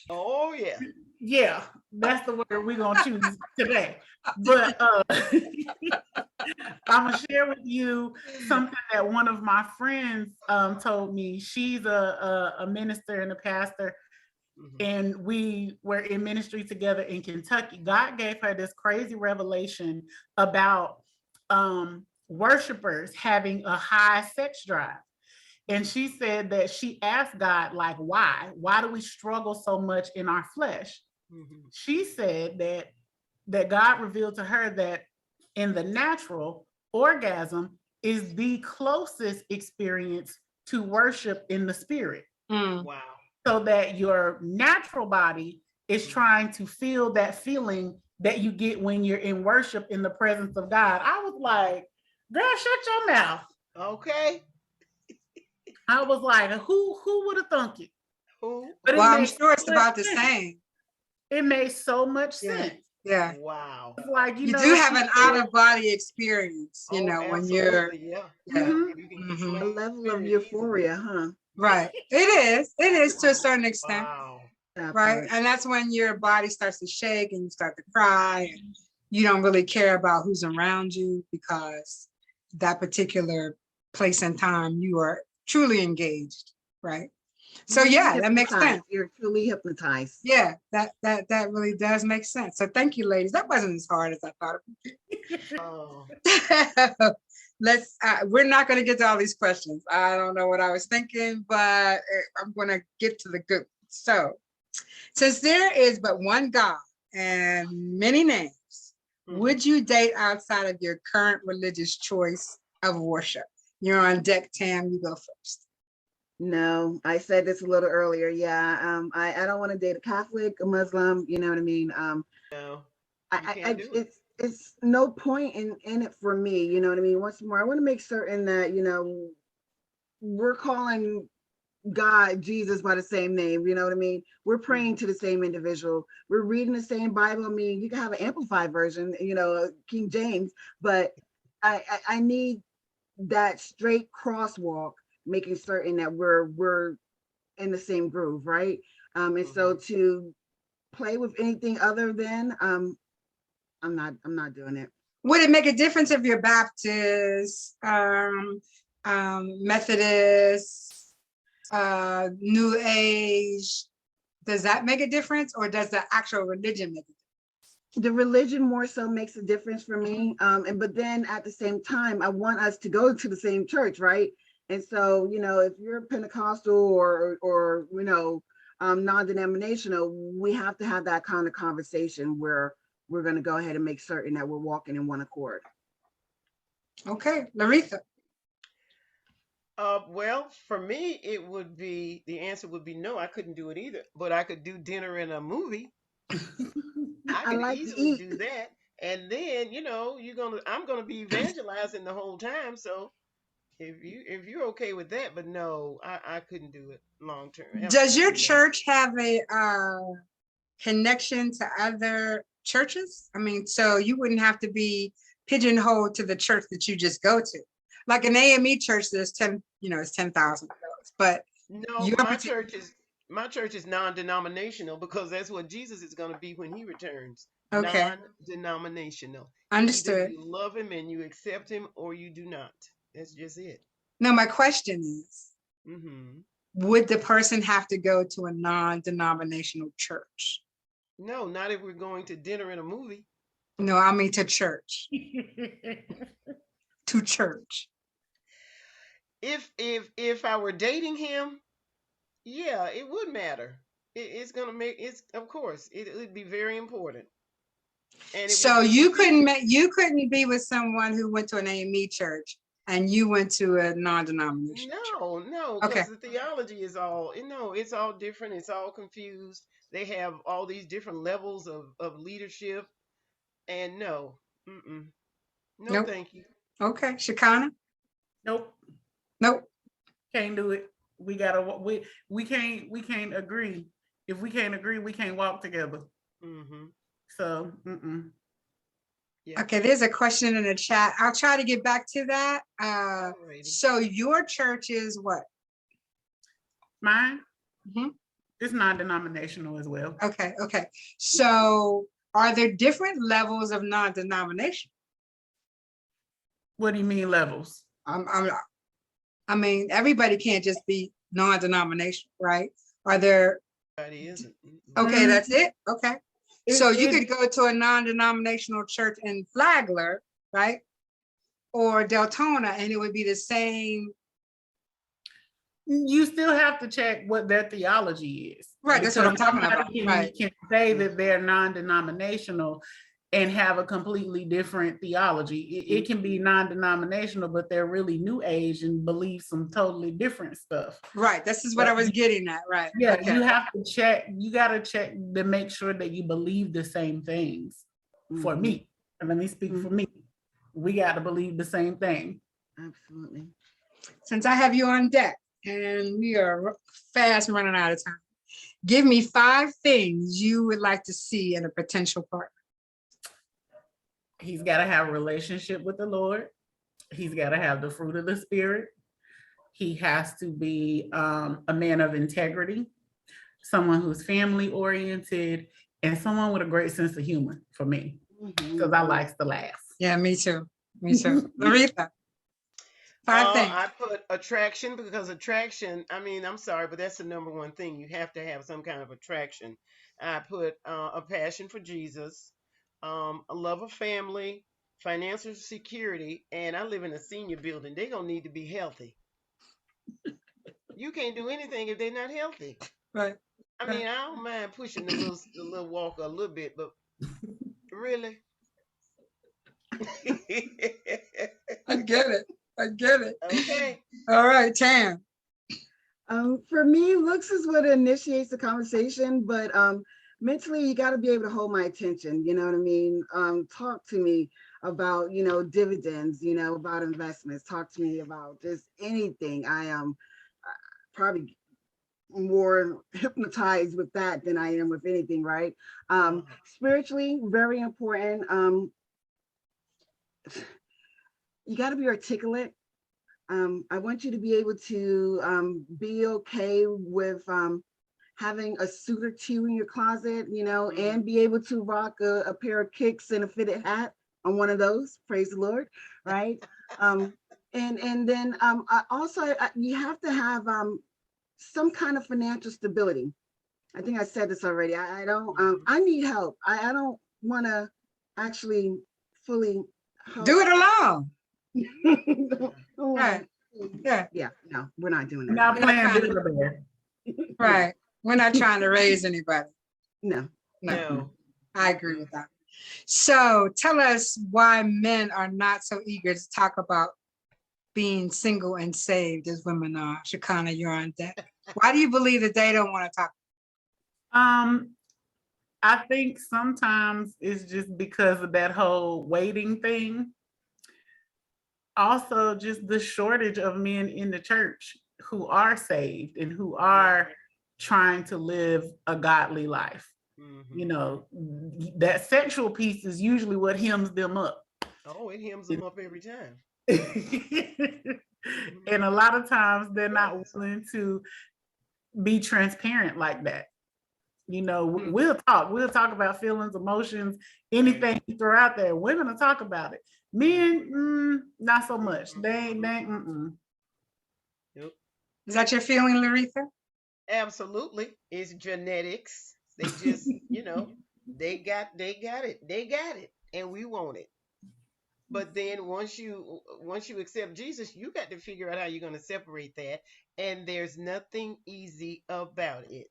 Oh, yeah. Yeah. That's the word we're gonna choose today. But I'm gonna share with you something that one of my friends told me. She's a minister and a pastor, and we were in ministry together in Kentucky. God gave her this crazy revelation about worshipers having a high sex drive. And she said that she asked God, like, why? Why do we struggle so much in our flesh? She said that God revealed to her that in the natural, orgasm is the closest experience to worship in the spirit. Wow. So that your natural body is trying to feel that feeling that you get when you're in worship in the presence of God. I was like, girl, shut your mouth. Okay. I was like, who would have thunk it? Who? But Well, I'm sure it's about the same. It made so much Yeah. sense. Yeah. Wow. It's like, You do have an out of body experience, you know, when you're, yeah. yeah. You can A explain level of spirit euphoria, huh? Right. It is to a certain extent. Wow. That Right. part. And that's when your body starts to shake and you start to cry and you don't really care about who's around you because that particular place and time you are truly engaged. Right. So You're yeah, that makes hypnotized. sense. You're truly hypnotized. Yeah, that really does make sense. So thank you, ladies. That wasn't as hard as I thought it Oh. would be. Let's we're not going to get to all these questions. I don't know what I was thinking, but I'm going to get to the good ones. So since there is but one God and many names, would you date outside of your current religious choice of worship? You're on deck, Tam. You go first. No, I said this a little earlier. Yeah, I don't want to date a Catholic, a Muslim. You know what I mean? No. I it's no point in it for me. You know what I mean? Once more, I want to make certain that we're calling God, Jesus by the same name. You know what I mean? We're praying to the same individual. We're reading the same Bible. I mean, you can have an amplified version, King James, but I need that straight crosswalk, making certain that we're in the same groove, right? And so to play with anything other than I'm not doing it. Would it make a difference if you're Baptist, Methodist, New Age? Does that make a difference, or does the actual religion make a difference? The religion more so makes a difference for me. But then at the same time, I want us to go to the same church, right? And so, if you're Pentecostal or non-denominational, we have to have that kind of conversation where we're going to go ahead and make certain that we're walking in one accord. Okay, Loretha. Well, for me, the answer would be no, I couldn't do it either, but I could do dinner and a movie. I I could like to easily eat. do that. And then, I'm gonna be evangelizing the whole time. So if you're okay with that, but no, I couldn't do it long term. Does your Absolutely not. church have a connection to other churches? I mean, so you wouldn't have to be pigeonholed to the church that you just go to. Like an AME church, there's 10, it's 10,000 of those. But No, my church is non-denominational because that's what Jesus is going to be when he returns. okay, Non-denominational. Either understood. you love him and you accept him or you do not. That's just it. Now, my question is, Hmm. would the person have to go to a non-denominational church? No, not if we're going to dinner and a movie. No, I mean to church. To church. If I were dating him, yeah, it would matter. It's of course it would be very important. And So you couldn't be with someone who went to an AME church and you went to a non-denominational church. No, Okay. because the theology is it's all different. It's all confused. They have all these different levels of leadership. And no, no, Nope. thank you. Okay, Chaconna? Nope, Nope. can't do it. We can't agree. If we can't agree, we can't walk together. Mm-hmm. So, Yeah. Okay, there's a question in the chat. I'll try to get back to that. Alrighty. So your church is what? mine, Mhm. It's non-denominational as well. Okay, okay. So are there different levels of non-denomination? What do you mean levels? I mean, everybody can't just be non-denominational, right? Are there, But it isn't. okay, that's it? Okay. It- So you it- could go to a non-denominational church in Flagler, right? Or Deltona, and it would be the same. You still have to check what their theology is. Right, that's what I'm Because talking about, somebody right. can say that they're non-denominational and have a completely different theology. It can be non-denominational, but they're really new age and believe some totally different stuff. Right, this is what I was getting at, right? Yeah, Okay. you have to check, you gotta check to make sure that you believe the same things. For me, and let me speak for me. We gotta believe the same thing. Absolutely. Since I have you on deck and we are fast running out of time, give me 5 things you would like to see in a potential partner. He's gotta have a relationship with the Lord. He's gotta have the fruit of the Spirit. He has to be a man of integrity, someone who's family oriented, and someone with a great sense of humor for me, because I like to laugh. Yeah, me too. Me too. Loretha, 5 things. I put attraction, because attraction, I mean, I'm sorry, but that's the number one thing. You have to have some kind of attraction. I put a passion for Jesus, a love of family, financial security, and I live in a senior building. They're going to need to be healthy. You can't do anything if they're not healthy. Right. I mean, I don't mind pushing the little walker a little bit, but really? I get it. I get it. Okay. All right, Tam. For me, looks is what initiates the conversation, but mentally, you got to be able to hold my attention. You know what I mean? Talk to me about, dividends, about investments. Talk to me about just anything. I am probably more hypnotized with that than I am with anything, right? Spiritually, very important. You got to be articulate. I want you to be able to be okay with having a suit or two in your closet, and be able to rock a pair of kicks and a fitted hat on one of those. Praise the Lord, right? And then you have to have some kind of financial stability. I think I said this already. I don't. I need help. I don't want to actually fully help. Do it alone. Right. Yeah. Yeah. No, we're not doing that. Not playing Build-A-Bear. Right. We're not trying to raise anybody. No. No. I agree with that. So tell us why men are not so eager to talk about being single and saved as women are. Chaconna, you're on deck. Why do you believe that they don't want to talk? I think sometimes it's just because of that whole waiting thing. Also, just the shortage of men in the church who are saved and who are trying to live a godly life. That sexual piece is usually what hems them up. Oh, it hems them up every time. And a lot of times they're not willing to be transparent like that. We'll talk about feelings, emotions, anything you throw out there. Women will talk about it. Men, not so much. They Yep. Is that your feeling, Loretha? Absolutely. It's genetics. They just, they got it, and we want it. But then once you accept Jesus, you got to figure out how you're going to separate that. And there's nothing easy about it.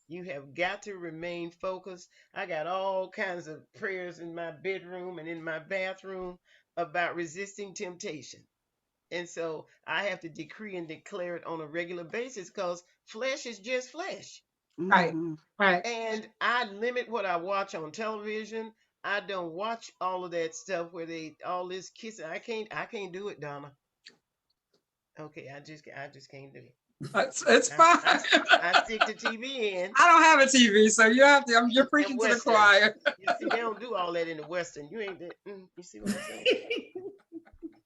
You have got to remain focused. I got all kinds of prayers in my bedroom and in my bathroom about resisting temptation. And so I have to decree and declare it on a regular basis, because flesh is just flesh. Right. Right. And I limit what I watch on television. I don't watch all of that stuff where all this kissing. I can't do it, Donna. Okay, I just can't do it. It's fine. I stick to TVN. I don't have a TV, so you have to. You're preaching to the choir. You see, they don't do all that in the Western. You ain't. You see what I'm saying?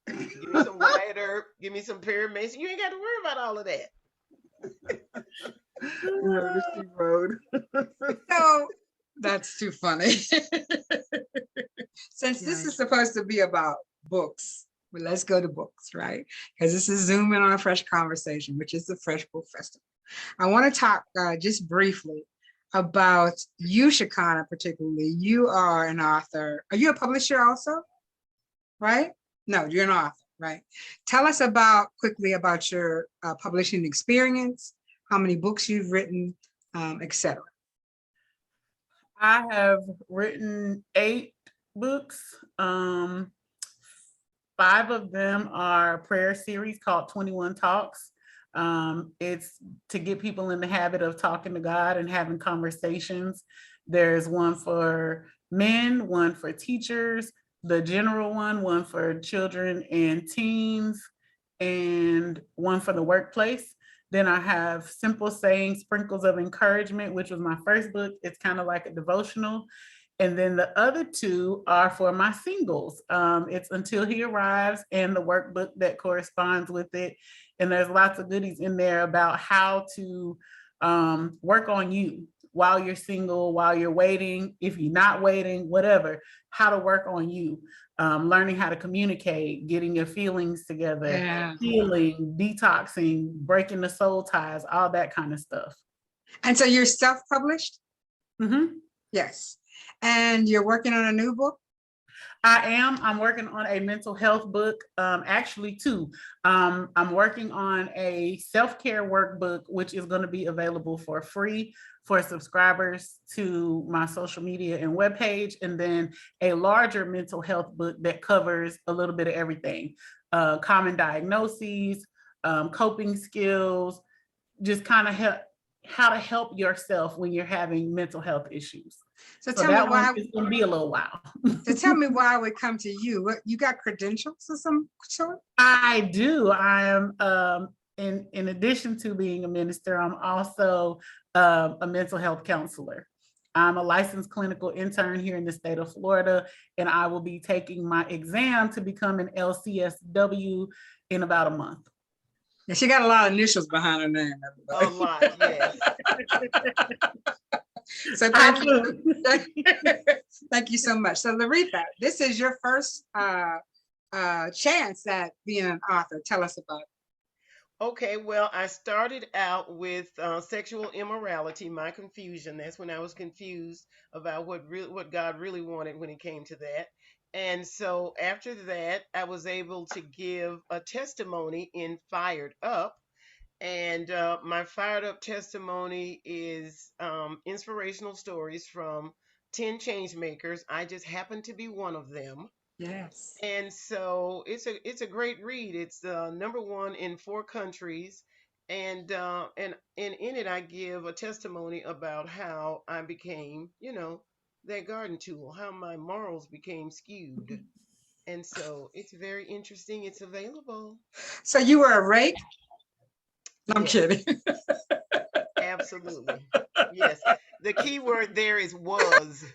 Give me some Wyatt Earp. Give me some Perry Mason. You ain't got to worry about all of that. Murder She Wrote. So that's too funny. Since this Right. is supposed to be about books, well, let's go to books, right? Because this is Zoom in on a Fresh Conversation, which is the Fresh Book Festival. I want to talk just briefly about you, Chaconna, particularly. You are an author. Are you a publisher also? Right? No, you're an author, right? Tell us quickly about your publishing experience, how many books you've written, etc. I have written 8 books. 5 of them are prayer series called 21 Talks. It's to get people in the habit of talking to God and having conversations. There's one for men, one for teachers, the general one for children and teens, and one for the workplace. Then I have Simple Sayings, Sprinkles of Encouragement, which was my first book. It's kind of like a devotional. And then the other 2 are for my singles. It's Until He Arrives and the workbook that corresponds with it. And there's lots of goodies in there about how to work on you while you're single, while you're waiting, if you're not waiting, whatever, how to work on you, learning how to communicate, getting your feelings together, Yeah. healing, detoxing, breaking the soul ties, all that kind of stuff. And so you're self-published? Mm-hmm. Yes. And you're working on a new book? I'm working on a mental health book, actually 2. I'm working on a self-care workbook, which is going to be available for free for subscribers to my social media and webpage, and then a larger mental health book that covers a little bit of everything, common diagnoses, coping skills, just kind of how to help yourself when you're having mental health issues. So So tell me that why. one is going to be a little while. So tell me why I would come to you. What, you got credentials of some sort? I do. I am, in addition to being a minister, I'm also a mental health counselor. I'm a licensed clinical intern here in the state of Florida, and I will be taking my exam to become an LCSW in about a month. Yeah, she got a lot of initials behind her name. A lot, yes. So thank you. Thank you so much. So Loretha, this is your first chance at being an author. Tell us about it. Okay, well, I started out with sexual immorality, my confusion. That's when I was confused about what God really wanted when it came to that. And so after that, I was able to give a testimony in Fired Up. And my Fired Up testimony is inspirational stories from 10 change makers. I just happen to be one of them. Yes. And so it's a great read. It's #1 in 4 countries, and in it I give a testimony about how I became, that garden tool, how my morals became skewed, and so it's very interesting. It's available. So you were a rake? No, I'm Yes, kidding. absolutely. Yes, the key word there is was.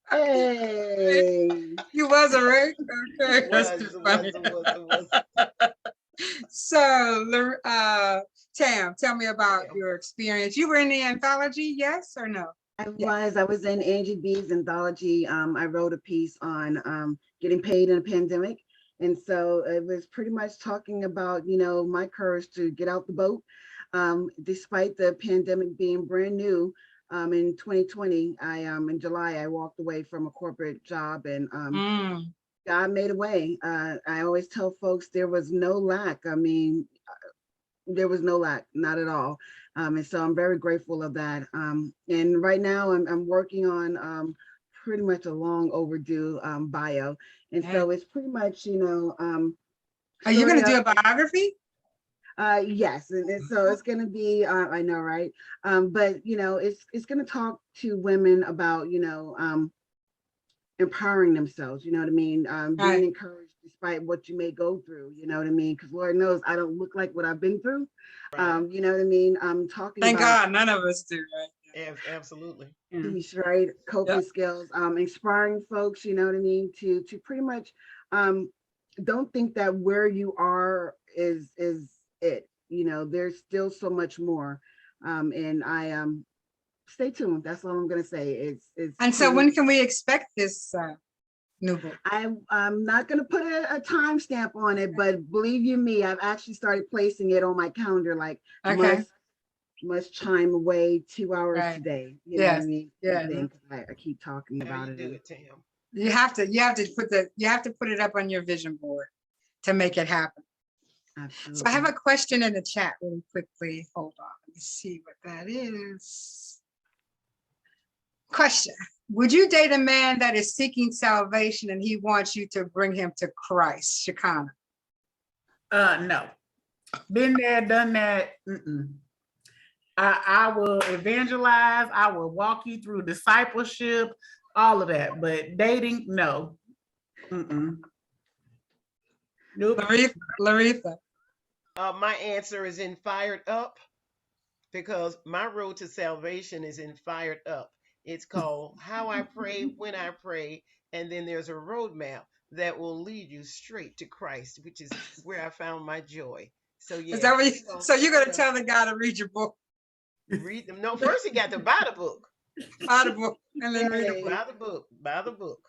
Hey. You was a rake? Okay, that's Was too was funny. was. So Tam, tell me about Yeah. your experience. You were in the anthology, yes or no? Yeah. I was in Angie B's anthology. I wrote a piece on getting paid in a pandemic. And so it was pretty much talking about, my courage to get out the boat. Despite the pandemic being brand new, in 2020, in July, I walked away from a corporate job, and God made a way. I always tell folks there was no lack. I mean, there was no lack, not at all. And so I'm very grateful of that. And right now I'm working on pretty much a long overdue bio. And so it's pretty much, Are you going to starting do out. a biography? Yes, and so it's going to be, I know, right? But it's going to talk to women about, empowering themselves, you know what I mean? Being Right. encouraged despite what you may go through, you know what I mean? Because Lord knows I don't look like what I've been through. Right. You know what I mean? I'm talking Thank about God, none of us do, right? Absolutely. peace, right? Coping Yep. skills, inspiring folks, you know what I mean? To pretty much don't think that where you are is it. There's still so much more. And I stay tuned. That's all I'm gonna say. It's And so when can we expect this new book? I'm not gonna put a timestamp on it, but believe you me, I've actually started placing it on my calendar, like Okay. must chime away 2 hours Right. today. You know what I Yes. mean? Yeah. Thing, 'cause I keep talking How about you it. do And it, Tam? You have to put it up on your vision board to make it happen. So absolutely. I have a question in the chat really quickly. Hold on, let me see what that is. Question: would you date a man that is seeking salvation and he wants you to bring him to Christ? Chaconna. No. Been there, done that. I will evangelize. I will walk you through discipleship, all of that. But dating, no. Nope. Loretha. My answer is in Fired Up, because my road to salvation is in Fired Up. It's called How I Pray, When I Pray, and then there's a roadmap that will lead you straight to Christ, which is where I found my joy. So Is yeah. that what so you're gonna yeah. tell the guy to read your book? Read them. No, first he got to buy the book. Buy the book and then read the book. Buy the book. Buy the book.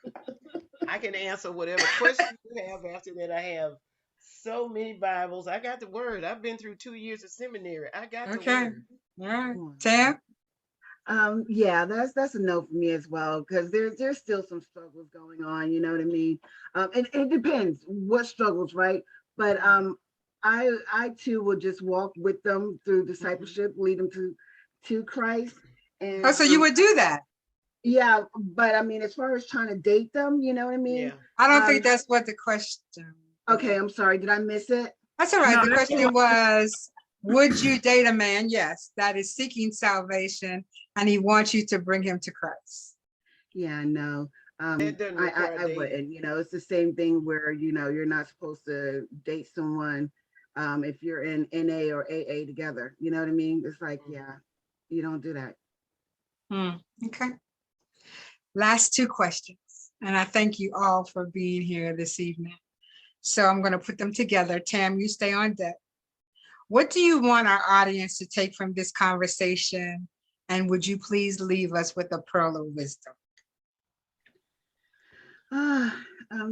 I can answer whatever questions you have after that. I have so many Bibles. I got the word. I've been through 2 years of seminary. I got the Okay. word. All right. Tam? Yeah, that's a no for me as well, because there's still some struggles going on, you know what I mean? And it depends what struggles, right? But I too will just walk with them through discipleship, lead them to Christ. And Oh, so you would do that? yeah, but I mean, as far as trying to date them, you know what I mean? Yeah. I don't think that's what the question. Okay, I'm sorry, did I miss it? That's all right. No, The that's question was, would you date a man, yes, that is seeking salvation and he wants you to bring him to Christ? Yeah, no. It doesn't require I dating. wouldn't, you know, it's the same thing where, you know, you're not supposed to date someone if you're in NA or AA together, you know what I mean? It's like, yeah, you don't do that. Okay. Last two questions. And I thank you all for being here this evening. So I'm going to put them together. Tam, you stay on deck. What do you want our audience to take from this conversation? And would you please leave us with a pearl of wisdom?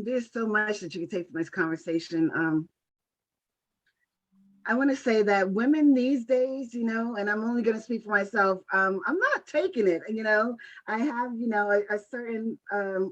There's so much that you can take from this conversation. I want to say that women these days, you know, and I'm only going to speak for myself, I'm not taking it, you know. I have, you know, a certain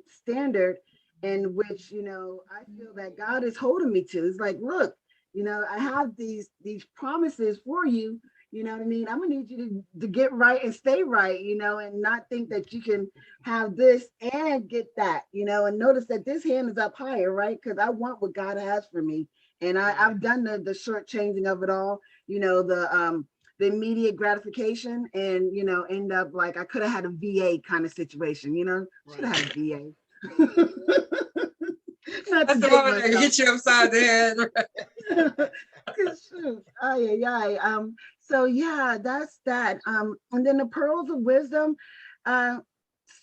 standard in which, you know, I feel that God is holding me to. It's like, look, you know, I have these promises for you, you know what I mean? I'm gonna need you to get right and stay right, you know, and not think that you can have this and get that, you know, and notice that this hand is up higher, right? Because I want what God has for me. And I've done the short changing of it all, you know, the immediate gratification, and, you know, end up like I could have had a VA kind of situation, you know, should have had a VA. That's the one that hit you upside the head. Shoot. So yeah, that's that. And then the pearls of wisdom,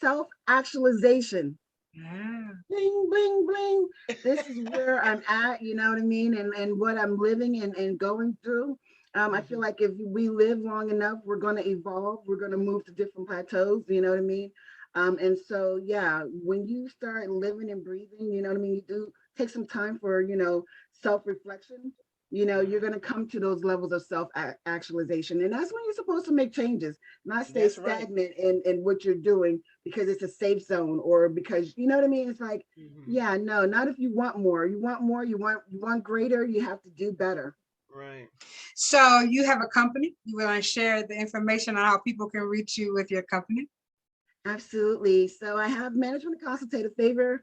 self-actualization. Yeah. Bling, bling, bling. This is where I'm at, you know what I mean? And what I'm living and going through. I feel like if we live long enough, we're going to evolve. We're going to move to different plateaus, you know what I mean? And so, yeah, when you start living and breathing, you know what I mean? You do take some time for, you know, self-reflection. You know, you're going to come to those levels of self-actualization. And that's when you're supposed to make changes, not stay stagnant in what you're doing because it's a safe zone, or because, you know what I mean? It's like, yeah, no, not if you want more. You want more, you want greater, you have to do better. Right. So you have a company. You want to share the information on how people can reach you with your company? Absolutely. So I have management and consultative favor.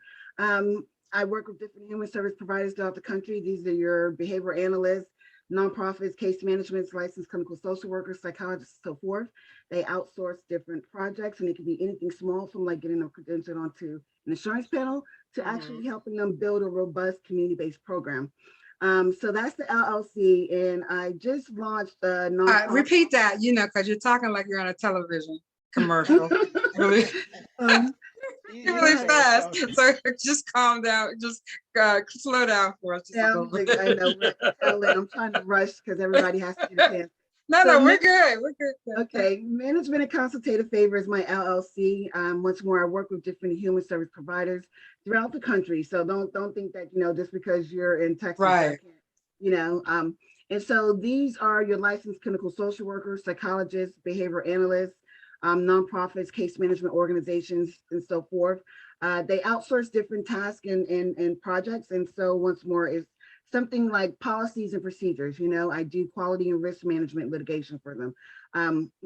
I work with different human service providers throughout the country. These are your behavioral analysts, nonprofits, case managements, licensed clinical social workers, psychologists, and so forth. They outsource different projects, and it can be anything small, from like getting them credentialed onto an insurance panel to actually helping them build a robust community-based program. So that's the LLC, and I just launched a nonprofit. Repeat that, you know, because you're talking like you're on a television commercial. Really, really fast. So just calm down. Just slow down for us. Just yeah, I know. I'm trying to rush because everybody has to get a chance. No, So we're good. We're good. okay, Management and Consultative Favor is my LLC. Once more, I work with different human service providers throughout the country. So don't think that, just because you're in Texas, that I Right. can't, you know. And so these are your licensed clinical social workers, psychologists, behavior analysts, nonprofits, case management organizations, and so forth. They outsource different tasks and projects. And so once more, is something like policies and procedures. I do quality and risk management litigation for them,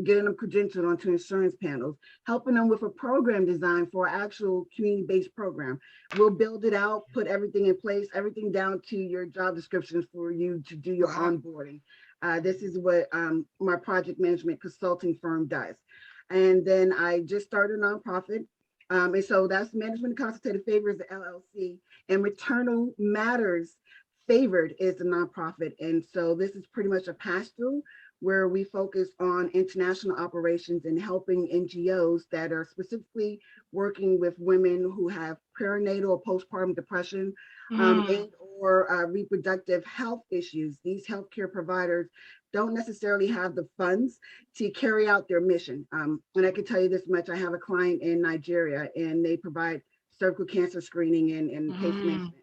getting them credentialed onto insurance panels, helping them with a program design for an actual community-based program. We'll build it out, put everything in place, everything down to your job descriptions for you to do your Wow. onboarding. This is what my project management consulting firm does. And then I just started a nonprofit. And so that's Management and Consultative Favors, the LLC, and Maternal Matters Favored is a nonprofit. And so this is pretty much a pass-through where we focus on international operations and helping NGOs that are specifically working with women who have perinatal or postpartum depression, and or reproductive health issues. These healthcare providers don't necessarily have the funds to carry out their mission. And I can tell you this much, I have a client in Nigeria and they provide cervical cancer screening and case management.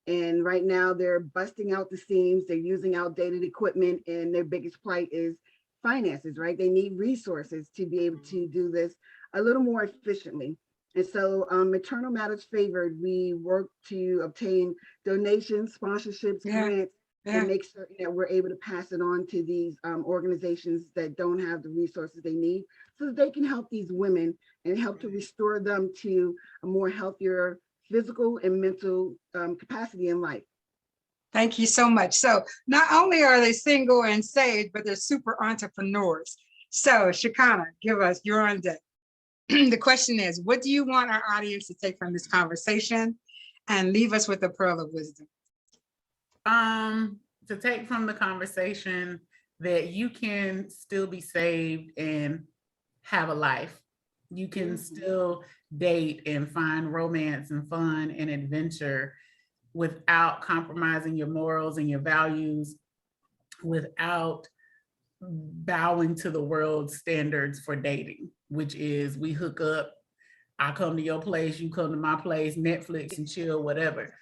And right now they're busting out the seams, they're using outdated equipment, and their biggest plight is finances, right? They need resources to be able to do this a little more efficiently. And so Maternal Matters Favored, we work to obtain donations, sponsorships, Yeah. grants, Yeah. and make sure that we're able to pass it on to these organizations that don't have the resources they need so that they can help these women and help to restore them to a more healthier physical and mental capacity in life. Thank you so much. So not only are they single and saved, but they're super entrepreneurs. So Chaconna, give us, you're on deck. The question is, what do you want our audience to take from this conversation? And leave us with a pearl of wisdom. To take from the conversation that you can still be saved and have a life. You can still date and find romance and fun and adventure without compromising your morals and your values, without bowing to the world's standards for dating, which is we hook up, I come to your place, you come to my place, Netflix and chill, whatever.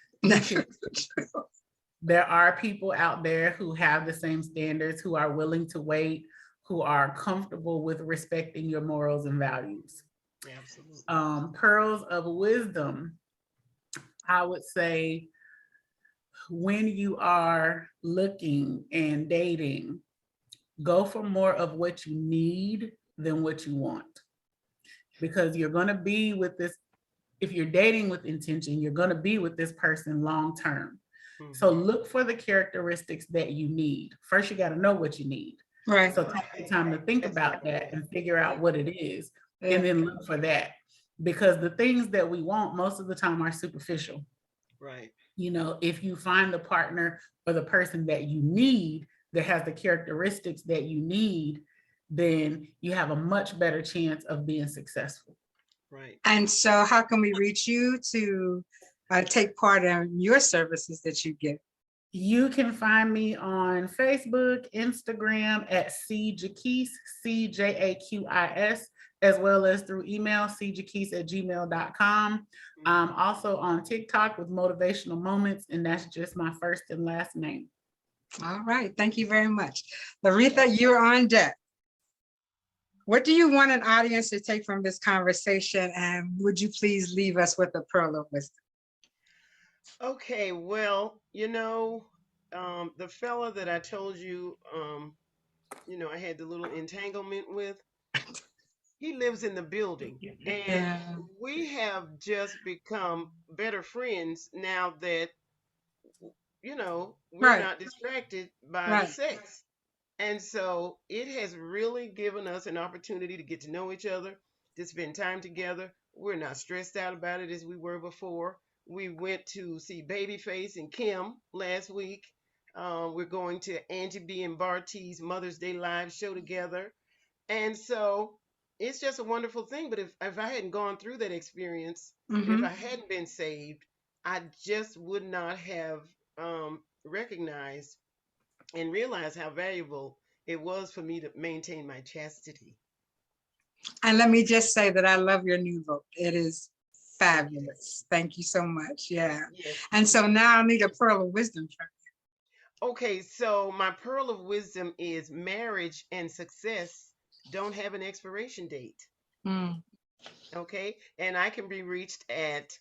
There are people out there who have the same standards, who are willing to wait, who are comfortable with respecting your morals and values. Absolutely. Pearls of wisdom, I would say, when you are looking and dating, go for more of what you need than what you want. Because you're going to be with this, if you're dating with intention, you're going to be with this person long term. So look for the characteristics that you need. First, you got to know what you need. Right. So take the time to think about that and figure out what it is, and then look for that. Because the things that we want most of the time are superficial. Right. If you find the partner or the person that you need that has the characteristics that you need, then you have a much better chance of being successful. Right. And so how can we reach you to take part in your services that you give? You can find me on Facebook, Instagram at CJaquis, CJAQIS, as well as through email, cjaquis@gmail.com. I'm also on TikTok with Motivational Moments, and that's just my first and last name. All right, thank you very much. Loretha, you're on deck. What do you want an audience to take from this conversation? And would you please leave us with a pearl of wisdom? Okay, well, the fella that I told you, I had the little entanglement with, he lives in the building, and we have just become better friends now that, we're not distracted by the sex. And so it has really given us an opportunity to get to know each other, to spend time together. We're not stressed out about it as we were before. We went to see Babyface and Kim last week. We're going to Angie B and Barty's Mother's Day Live show together. And so it's just a wonderful thing. But if I hadn't gone through that experience, and if I hadn't been saved, I just would not have recognized and realized how valuable it was for me to maintain my chastity. And let me just say that I love your new book. It is fabulous. Thank you so much. Yeah. Yes. And so now I need a pearl of wisdom from Okay, so my pearl of wisdom is marriage and success don't have an expiration date. you. Mm. Okay, and I can be reached at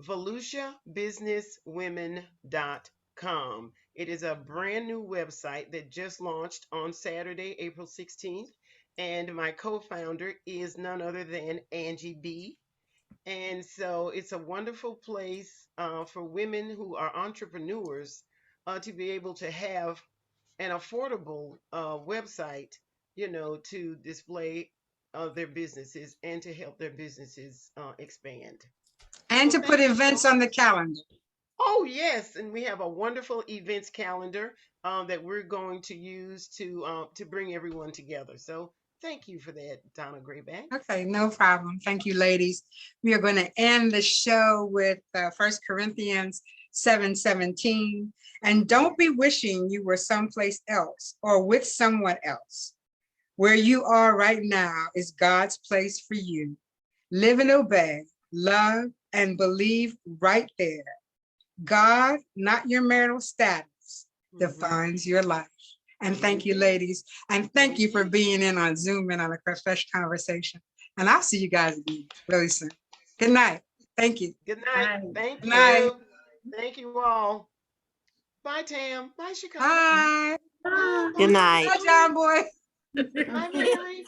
volusiabusinesswomen.com. It is a brand new website that just launched on Saturday, April 16th. And my co-founder is none other than Angie B. And so it's a wonderful place for women who are entrepreneurs to be able to have an affordable website, to display their businesses and to help their businesses expand. And So to put thank you so events on the much. calendar. Oh, yes, and we have a wonderful events calendar that we're going to use to bring everyone together. So thank you for that, Donna Grayback. Okay, no problem. Thank you, ladies. We are going to end the show with 1 Corinthians 7:17. And don't be wishing you were someplace else or with someone else. Where you are right now is God's place for you. Live and obey, love and believe right there. God, not your marital status, defines your life. And thank you, ladies. And thank you for being in on Zoom and on a Fresh Conversation. And I'll see you guys again really soon. Good night. Thank you. Good night. Bye. Thank Good night. you. Thank you all. Bye, Tam. Bye, Chaconna. Bye. Bye. Good night. Bye, John Boy. Bye, Mary.